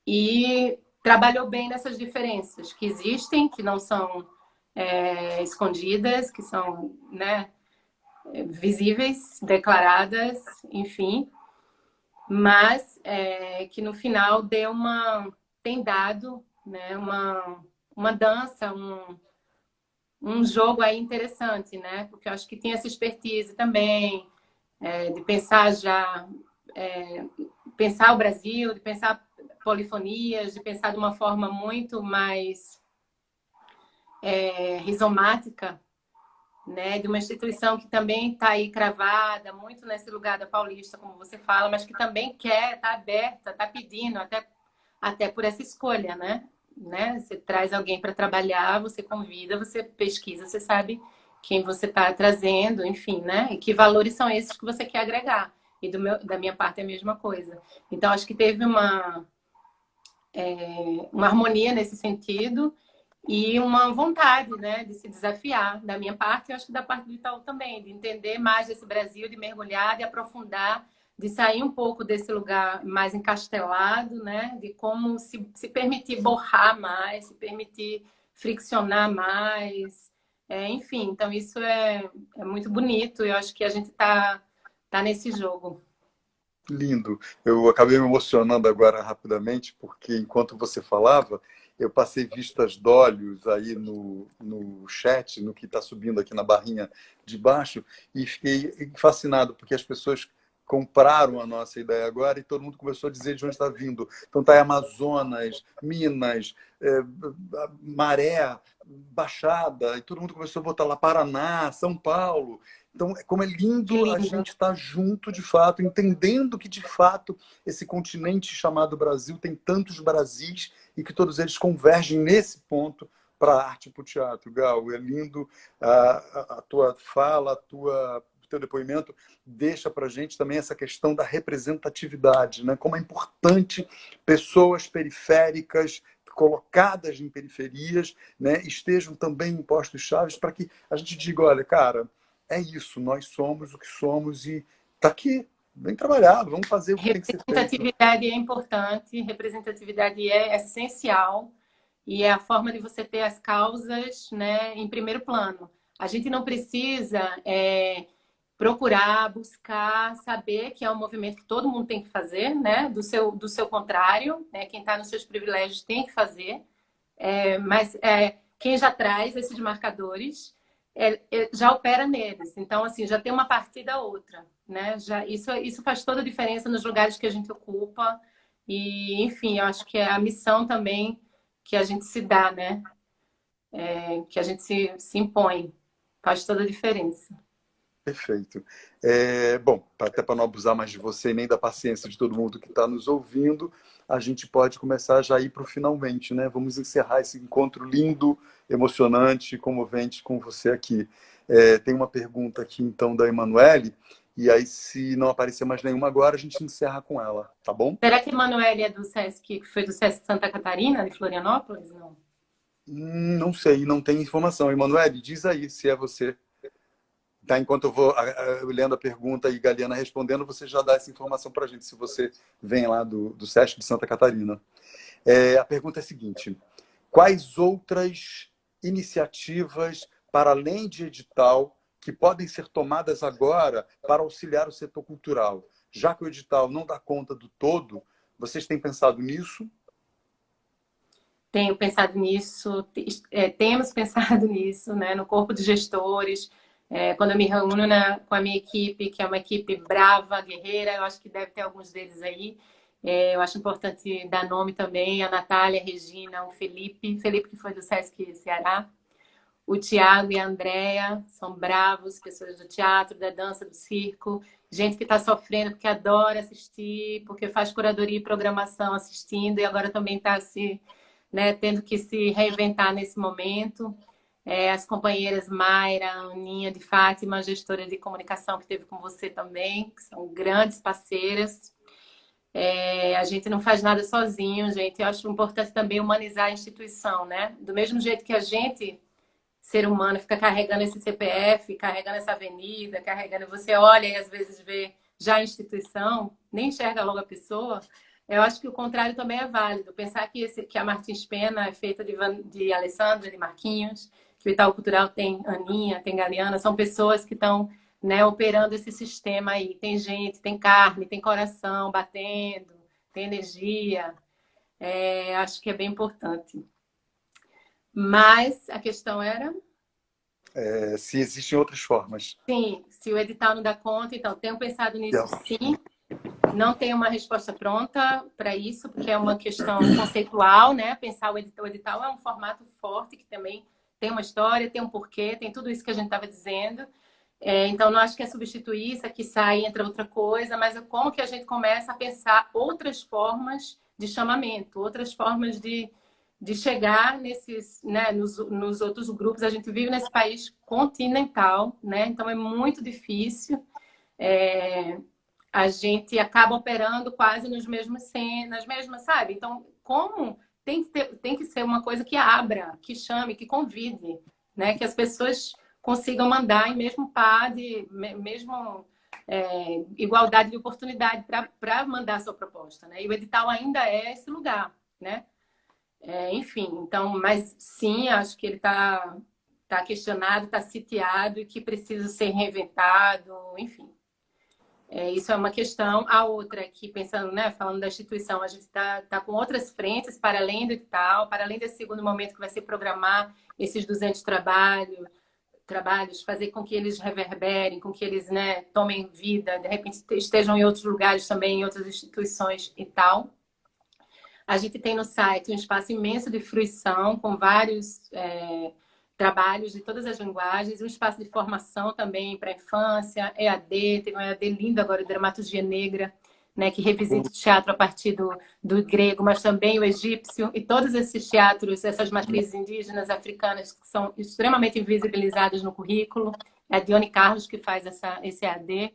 Speaker 3: e trabalhou bem nessas diferenças que existem, que não são escondidas, que são, né, visíveis, declaradas, enfim, mas que no final tem dado, né, uma dança, um jogo aí interessante, né? Porque eu acho que tem essa expertise também de pensar pensar o Brasil, de pensar polifonias, de pensar de uma forma muito mais rizomática né, de uma instituição que também está aí cravada, muito nesse lugar da Paulista, como você fala, mas que também quer, está aberta, está pedindo, até por essa escolha, né? Você traz alguém para trabalhar, você convida, você pesquisa, você sabe quem você está trazendo, enfim, né? E que valores são esses que você quer agregar. E da minha parte é a mesma coisa. Então, acho que teve uma harmonia nesse sentido e uma vontade, né, de se desafiar da minha parte, e acho que da parte do Itaú também, de entender mais desse Brasil, de mergulhar, de aprofundar, de sair um pouco desse lugar mais encastelado, né, de como se permitir borrar mais, se permitir friccionar mais, enfim, então isso é muito bonito e eu acho que a gente tá nesse jogo.
Speaker 1: Lindo. Eu acabei me emocionando agora rapidamente, porque enquanto você falava, eu passei vistas de olhos aí no chat, no que está subindo aqui na barrinha de baixo, e fiquei fascinado, porque as pessoas compraram a nossa ideia agora e todo mundo começou a dizer de onde está vindo. Então está aí Amazonas, Minas, Maré, Baixada, e todo mundo começou a botar lá Paraná, São Paulo. Então, como é
Speaker 3: Que
Speaker 1: lindo a
Speaker 3: lindo.
Speaker 1: gente estar junto, de fato, entendendo que, de fato, esse continente chamado Brasil tem tantos Brasis e que todos eles convergem nesse ponto para a arte e para o teatro. Gal, é lindo a tua fala, o teu depoimento deixa para a gente também essa questão da representatividade, né? Como é importante pessoas periféricas colocadas em periferias, né, estejam também em postos chaves para que a gente diga, olha, cara, é isso, nós somos o que somos e tá aqui, vem trabalhar, vamos fazer o que tem que ser feito.
Speaker 3: Representatividade é importante, representatividade é essencial e é a forma de você ter as causas, né, em primeiro plano. A gente não precisa procurar, buscar, saber que é um movimento que todo mundo tem que fazer, né, do seu contrário, né, quem está nos seus privilégios tem que fazer, mas quem já traz esses marcadores já opera neles. Então, assim, já tem uma partida outra, né? Isso faz toda a diferença nos lugares que a gente ocupa. E, enfim, eu acho que é a missão também que a gente se dá, né? Que a gente se impõe. Faz toda a diferença.
Speaker 1: Perfeito. Bom, até para não abusar mais de você nem da paciência de todo mundo que está nos ouvindo, a gente pode começar já a ir para o finalmente, né? Vamos encerrar esse encontro lindo, emocionante, comovente com você aqui. Tem uma pergunta aqui, então, da Emanuele, e aí, se não aparecer mais nenhuma agora, a gente encerra com ela, tá bom?
Speaker 3: Será que a Emanuele é do SESC, que foi do SESC Santa Catarina, de Florianópolis? Não.
Speaker 1: Não sei, não tem informação. Emanuele, diz aí se é você. Tá, enquanto eu vou lendo a pergunta e Galiana respondendo, você já dá essa informação para a gente, se você vem lá do SESC de Santa Catarina. A pergunta é a seguinte: quais outras iniciativas, para além de edital, que podem ser tomadas agora para auxiliar o setor cultural? Já que o edital não dá conta do todo, vocês têm pensado nisso?
Speaker 3: Tenho pensado nisso, temos pensado nisso, né, no corpo de gestores. Quando eu me reúno com a minha equipe, que é uma equipe brava, guerreira, eu acho que deve ter alguns deles aí. Eu acho importante dar nome também, a Natália, a Regina, o Felipe que foi do Sesc Ceará, o Tiago e a Andrea, são bravos, pessoas do teatro, da dança, do circo, gente que está sofrendo porque adora assistir, porque faz curadoria e programação assistindo e agora também está tendo que se reinventar nesse momento. As companheiras Mayra, Aninha de Fátima, gestora de comunicação que teve com você também, que são grandes parceiras. A gente não faz nada sozinho, gente. Eu acho importante também humanizar a instituição, né? Do mesmo jeito que a gente, ser humano, fica carregando esse CPF, carregando essa avenida, carregando... Você olha e às vezes vê já a instituição, nem enxerga logo a pessoa. Eu acho que o contrário também é válido. Pensar que a Martins Pena é feita de Alessandra, de Marquinhos, que o Itaú Cultural tem Aninha, tem Galiana, são pessoas que estão, né, operando esse sistema aí. Tem gente, tem carne, tem coração batendo, tem energia. Acho que é bem importante. Mas a questão era...
Speaker 1: Se existem outras formas.
Speaker 3: Sim, se o edital não dá conta, então tenho pensado nisso sim. Não tenho uma resposta pronta para isso, porque é uma questão conceitual, né? Pensar o edital é um formato forte que também tem uma história, tem um porquê, tem tudo isso que a gente estava dizendo. Então, não acho que é substituir isso, aqui sai, entra outra coisa, mas é como que a gente começa a pensar outras formas de chamamento, outras formas de chegar nesses, né, nos outros grupos. A gente vive nesse país continental, né? Então é muito difícil. A gente acaba operando quase nas mesmas, sabe? Então, como tem que ser uma coisa que abra, que chame, que convide, né? Que as pessoas consigam mandar em mesmo mesmo igualdade de oportunidade para mandar a sua proposta, né? E o edital ainda é esse lugar, né? Enfim, então, mas sim, acho que ele tá questionado, está sitiado e que precisa ser reinventado, enfim. Isso é uma questão. A outra é que, pensando, né, falando da instituição, a gente tá com outras frentes para além do edital, para além desse segundo momento que vai ser programar esses 200 trabalhos, fazer com que eles reverberem, com que eles, né, tomem vida, de repente estejam em outros lugares também, em outras instituições e tal. A gente tem no site um espaço imenso de fruição, com vários trabalhos de todas as linguagens, um espaço de formação também para a infância, EAD, tem um EAD lindo agora, de dramaturgia negra, né, que revisita o teatro a partir do grego, mas também o egípcio, e todos esses teatros, essas matrizes indígenas, africanas, que são extremamente invisibilizadas no currículo. É a Dione Carlos que faz esse EAD.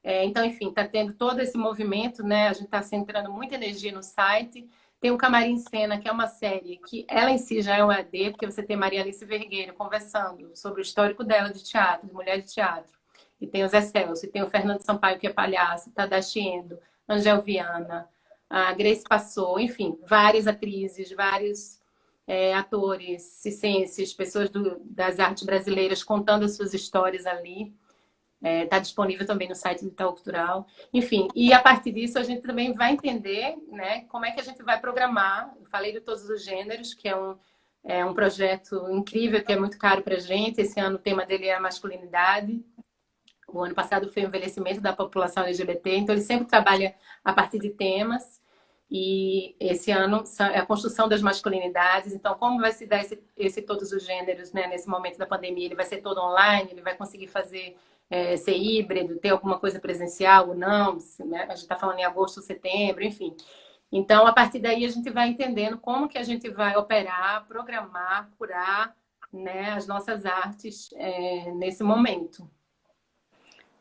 Speaker 3: Então, enfim, está tendo todo esse movimento, né? A gente está centrando muita energia no site. Tem o Camarim em Cena, que é uma série que ela em si já é um EAD, porque você tem Maria Alice Vergueiro conversando sobre o histórico dela de teatro, de mulher de teatro. E tem o Zé Celso, e tem o Fernando Sampaio, que é palhaço, Tadashi Endo, Angel Viana, a Grace Passou, enfim, várias atrizes, vários atores, circenses, pessoas das artes brasileiras contando as suas histórias ali. Está disponível também no site do Itaú Cultural. Enfim, e a partir disso a gente também vai entender, né, como é que a gente vai programar. Eu falei de todos os gêneros, que é um projeto incrível, que é muito caro para a gente. Esse ano o tema dele é a masculinidade. O ano passado foi o envelhecimento da população LGBT. Então, ele sempre trabalha a partir de temas. E esse ano é a construção das masculinidades. Então, como vai se dar esse todos os gêneros, né, nesse momento da pandemia? Ele vai ser todo online? Ele vai conseguir ser híbrido, ter alguma coisa presencial ou não, né? A gente está falando em agosto, setembro, enfim. Então, a partir daí, a gente vai entendendo como que a gente vai operar, programar, curar, né, as nossas artes nesse momento.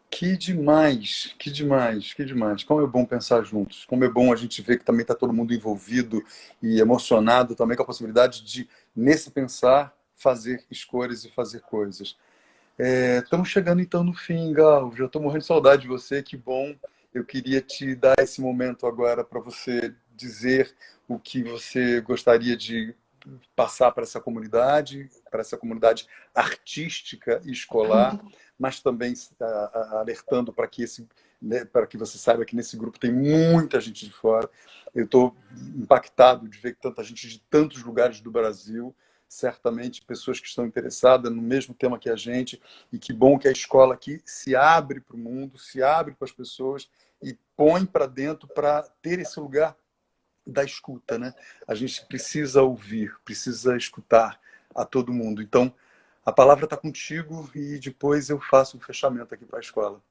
Speaker 1: Que demais, que demais, que demais. Como é bom pensar juntos. Como é bom a gente ver que também está todo mundo envolvido e emocionado também com a possibilidade de, nesse pensar, fazer escolhas e fazer coisas. Estamos chegando então no fim, Gal. Já estou morrendo de saudade de você, que bom. Eu queria te dar esse momento agora para você dizer o que você gostaria de passar para essa comunidade artística e escolar, mas também alertando para que para que você saiba que nesse grupo tem muita gente de fora. Eu estou impactado de ver tanta gente de tantos lugares do Brasil, certamente pessoas que estão interessadas no mesmo tema que a gente, e que bom que a escola aqui se abre para o mundo, se abre para as pessoas e põe para dentro para ter esse lugar da escuta, né? A gente precisa ouvir, precisa escutar a todo mundo. Então, a palavra está contigo e depois eu faço um fechamento aqui para a escola.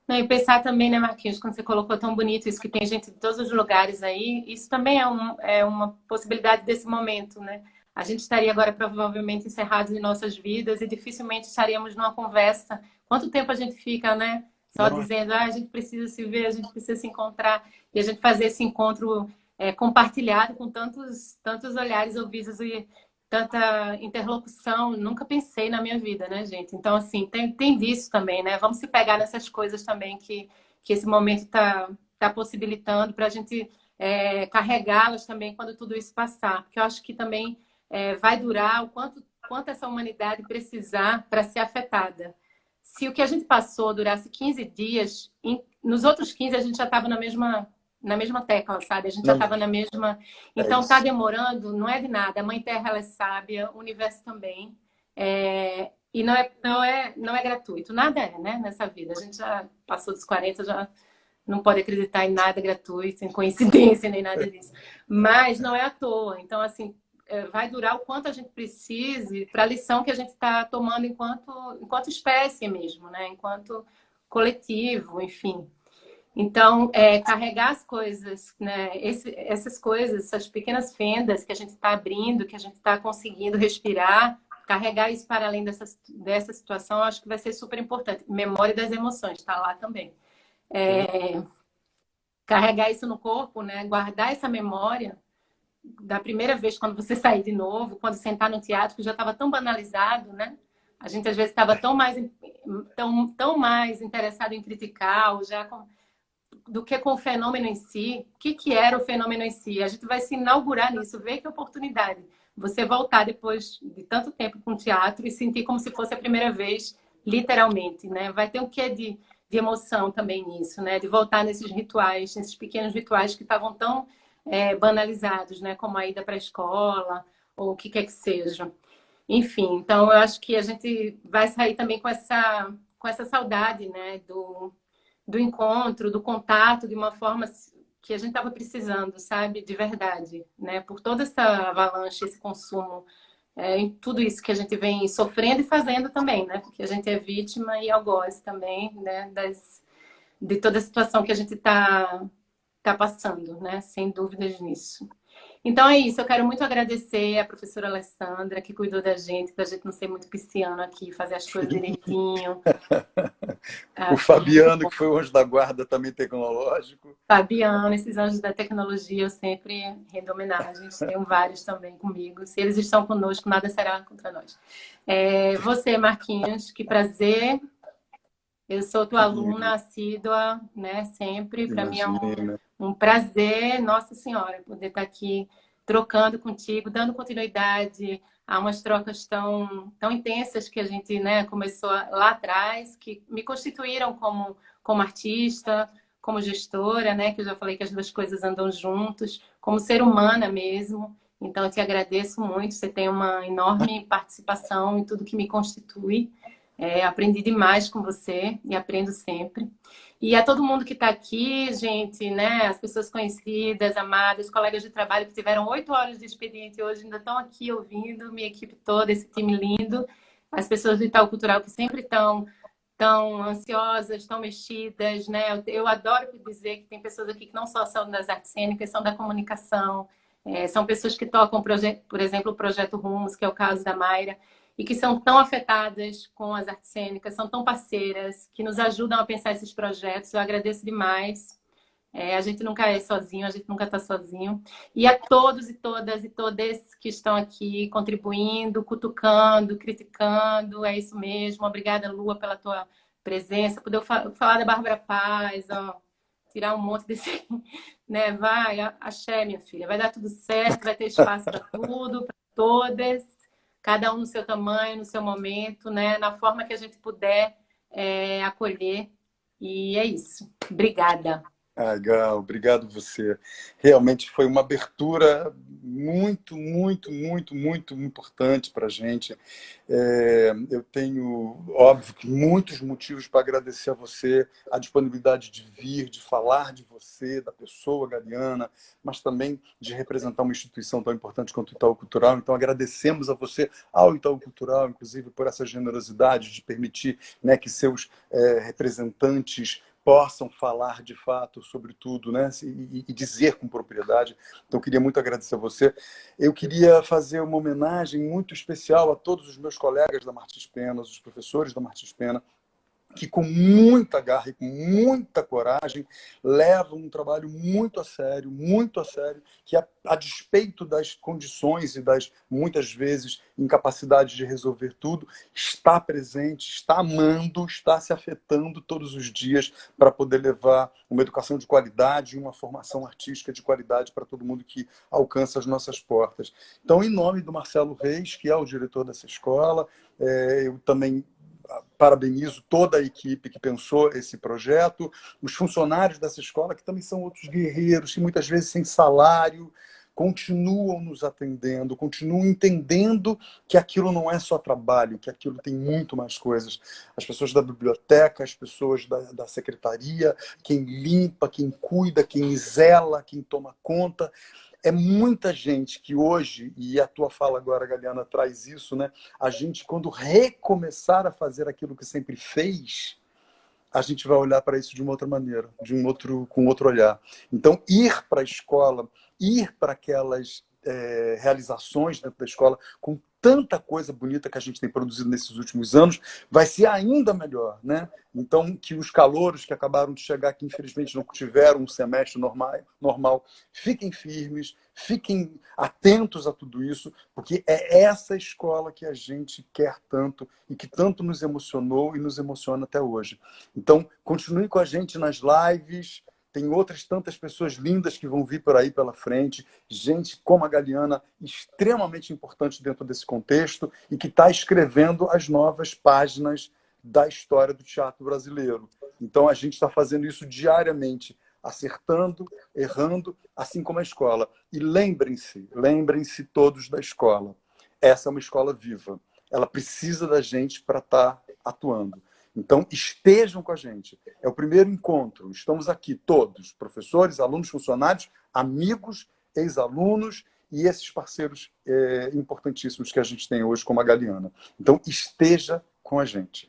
Speaker 3: E pensar também, né, Marquinhos, quando você colocou tão bonito isso, que tem gente de todos os lugares aí, isso também é uma possibilidade desse momento, né? A gente estaria agora provavelmente encerrados em nossas vidas e dificilmente estaríamos numa conversa. Quanto tempo a gente fica, né? Só dizendo, a gente precisa se ver, a gente precisa se encontrar. E a gente fazer esse encontro compartilhado com tantos olhares ouvidos e tanta interlocução. Nunca pensei na minha vida, né, gente? Então, assim, tem disso também, né? Vamos se pegar nessas coisas também que esse momento tá possibilitando para a gente carregá-las também quando tudo isso passar. Porque eu acho que também vai durar o quanto essa humanidade precisar para ser afetada. Se o que a gente passou durasse 15 dias, nos outros 15 a gente já estava na mesma tecla, sabe? A gente já estava na mesma... Então, tá demorando, não é de nada. A Mãe Terra, ela é sábia, o universo também. E não é gratuito. Nada né, nessa vida. A gente já passou dos 40, já não pode acreditar em nada gratuito, em coincidência, nem nada disso. Mas não é à toa. Então, assim, vai durar o quanto a gente precise para a lição que a gente está tomando enquanto espécie mesmo, né? Enquanto coletivo, enfim. Então, carregar as coisas, né? Essas coisas, essas pequenas fendas que a gente está abrindo, que a gente está conseguindo respirar, carregar isso para além dessa situação, eu acho que vai ser super importante. Memória das emoções, está lá também. Carregar isso no corpo, né? Guardar essa memória da primeira vez quando você sair de novo, quando sentar no teatro, que já estava tão banalizado, né? A gente às vezes estava tão mais interessado em criticar, ou do que com o fenômeno em si. O que era o fenômeno em si? A gente vai se inaugurar nisso, ver que oportunidade. Você voltar depois de tanto tempo com o teatro e sentir como se fosse a primeira vez, literalmente, né? Vai ter um quê de emoção também nisso, né? De voltar nesses rituais, nesses pequenos rituais que estavam tão banalizados, né? Como a ida para a escola, ou o que quer que seja. Enfim, então eu acho que a gente vai sair também com essa saudade, né? Do encontro, do contato, de uma forma que a gente estava precisando, sabe? De verdade, né? Por toda essa avalanche, esse consumo, em tudo isso que a gente vem sofrendo e fazendo também, né? Porque a gente é vítima e algoz também, né? De toda a situação que a gente tá passando, né? Sem dúvidas nisso. Então é isso, eu quero muito agradecer a professora Alessandra, que cuidou da gente, para a gente não ser muito pisciano aqui, fazer as coisas direitinho.
Speaker 1: O Fabiano, que foi o anjo da guarda também tecnológico.
Speaker 3: Fabiano, esses anjos da tecnologia, eu sempre rendo homenagem. Tenho vários também comigo. Se eles estão conosco, nada será contra nós. Você, Marquinhos, que prazer. Eu sou tua aluna assídua, né? Sempre. Para mim é um prazer, Nossa Senhora, poder estar aqui trocando contigo, dando continuidade a umas trocas tão intensas que a gente, né, começou lá atrás, que me constituíram como artista, como gestora, né? Que eu já falei que as duas coisas andam juntos, como ser humana mesmo. Então, eu te agradeço muito. Você tem uma enorme participação em tudo que me constitui. Aprendi demais com você e aprendo sempre. E a todo mundo que está aqui, gente, né? As pessoas conhecidas, amadas, colegas de trabalho que tiveram 8 horas de expediente hoje ainda estão aqui ouvindo, minha equipe toda, esse time lindo. As pessoas do Itaú Cultural que sempre estão tão ansiosas, tão mexidas, né? Eu adoro dizer que tem pessoas aqui que não só são das artes cênicas, são da comunicação. São pessoas que tocam, por exemplo, o Projeto Rumos, que é o caso da Mayra, e que são tão afetadas com as artes cênicas, são tão parceiras, que nos ajudam a pensar esses projetos. Eu agradeço demais. A gente nunca é sozinho, a gente nunca está sozinho. E a todos e todas e todas que estão aqui contribuindo, cutucando, criticando, é isso mesmo. Obrigada, Lua, pela tua presença. Poder falar da Bárbara Paz, ó, tirar um monte desse... né? Vai, axé, minha filha. Vai dar tudo certo, vai ter espaço para tudo, para todas. Cada um no seu tamanho, no seu momento, né? Na forma que a gente puder acolher. E é isso. Obrigada.
Speaker 1: Gal, obrigado você. Realmente foi uma abertura muito, muito, muito, muito importante para a gente. Eu tenho, óbvio, que muitos motivos para agradecer a você, a disponibilidade de vir, de falar de você, da pessoa galiana, mas também de representar uma instituição tão importante quanto o Itaú Cultural. Então, agradecemos a você, ao Itaú Cultural, inclusive, por essa generosidade de permitir, né, que seus representantes possam falar de fato sobre tudo, né? E dizer com propriedade. Então, eu queria muito agradecer a você. Eu queria fazer uma homenagem muito especial a todos os meus colegas da Martins Pena, os professores da Martins Pena, que com muita garra e com muita coragem levam um trabalho muito a sério, que a despeito das condições e das, muitas vezes, incapacidade de resolver tudo, está presente, está amando, está se afetando todos os dias para poder levar uma educação de qualidade e uma formação artística de qualidade para todo mundo que alcança as nossas portas. Então, em nome do Marcelo Reis, que é o diretor dessa escola, eu também parabenizo toda a equipe que pensou esse projeto, os funcionários dessa escola, que também são outros guerreiros, que muitas vezes sem salário, continuam nos atendendo, continuam entendendo que aquilo não é só trabalho, que aquilo tem muito mais coisas. As pessoas da biblioteca, as pessoas da secretaria, quem limpa, quem cuida, quem zela, quem toma conta. É muita gente que hoje, e a tua fala agora, Galiana, traz isso, né? A gente, quando recomeçar a fazer aquilo que sempre fez, a gente vai olhar para isso de uma outra maneira, com outro olhar. Então, ir para a escola, ir para aquelas realizações dentro da escola, com tanta coisa bonita que a gente tem produzido nesses últimos anos, vai ser ainda melhor, né? Então, que os calouros que acabaram de chegar, que infelizmente não tiveram um semestre normal, fiquem firmes, fiquem atentos a tudo isso, porque é essa escola que a gente quer tanto e que tanto nos emocionou e nos emociona até hoje. Então, continue com a gente nas lives. Tem outras tantas pessoas lindas que vão vir por aí pela frente. Gente como a Galiana, extremamente importante dentro desse contexto e que está escrevendo as novas páginas da história do teatro brasileiro. Então, a gente está fazendo isso diariamente, acertando, errando, assim como a escola. E lembrem-se todos da escola. Essa é uma escola viva. Ela precisa da gente para estar atuando. Então, estejam com a gente. É o primeiro encontro. Estamos aqui todos, professores, alunos, funcionários, amigos, ex-alunos e esses parceiros importantíssimos que a gente tem hoje, como a Galiana. Então, esteja com a gente.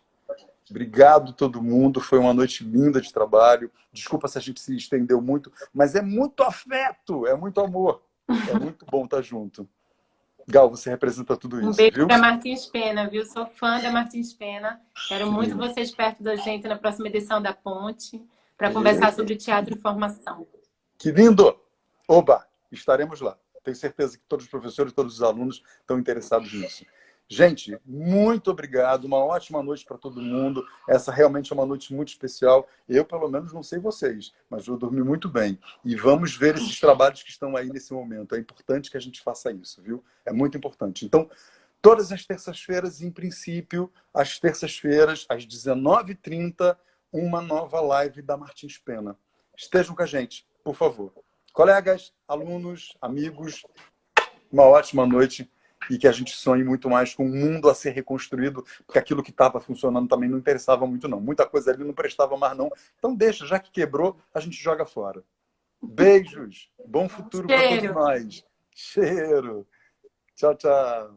Speaker 1: Obrigado todo mundo. Foi uma noite linda de trabalho. Desculpa se a gente se estendeu muito, mas é muito afeto, é muito amor. É muito bom estar junto. Gal, você representa tudo isso,
Speaker 3: beijo
Speaker 1: viu?
Speaker 3: para Martins Pena, viu? Sou fã da Martins Pena. Quero muito vocês perto da gente na próxima edição da Ponte para conversar sobre teatro e formação.
Speaker 1: Que lindo! Oba! Estaremos lá. Tenho certeza que todos os professores, todos os alunos estão interessados nisso. Gente, muito obrigado. Uma ótima noite para todo mundo. Essa realmente é uma noite muito especial. Eu, pelo menos, não sei vocês, mas eu dormi muito bem. E vamos ver esses trabalhos que estão aí nesse momento. É importante que a gente faça isso, viu? É muito importante. Então, todas as terças-feiras, em princípio, às terças-feiras, às 19h30, uma nova live da Martins Pena. Estejam com a gente, por favor. Colegas, alunos, amigos, uma ótima noite. E que a gente sonhe muito mais com um mundo a ser reconstruído, porque aquilo que estava funcionando também não interessava muito, não. Muita coisa ali não prestava mais, não. Então deixa, já que quebrou, a gente joga fora. Beijos. Bom futuro para todos nós. Cheiro. Tchau, tchau.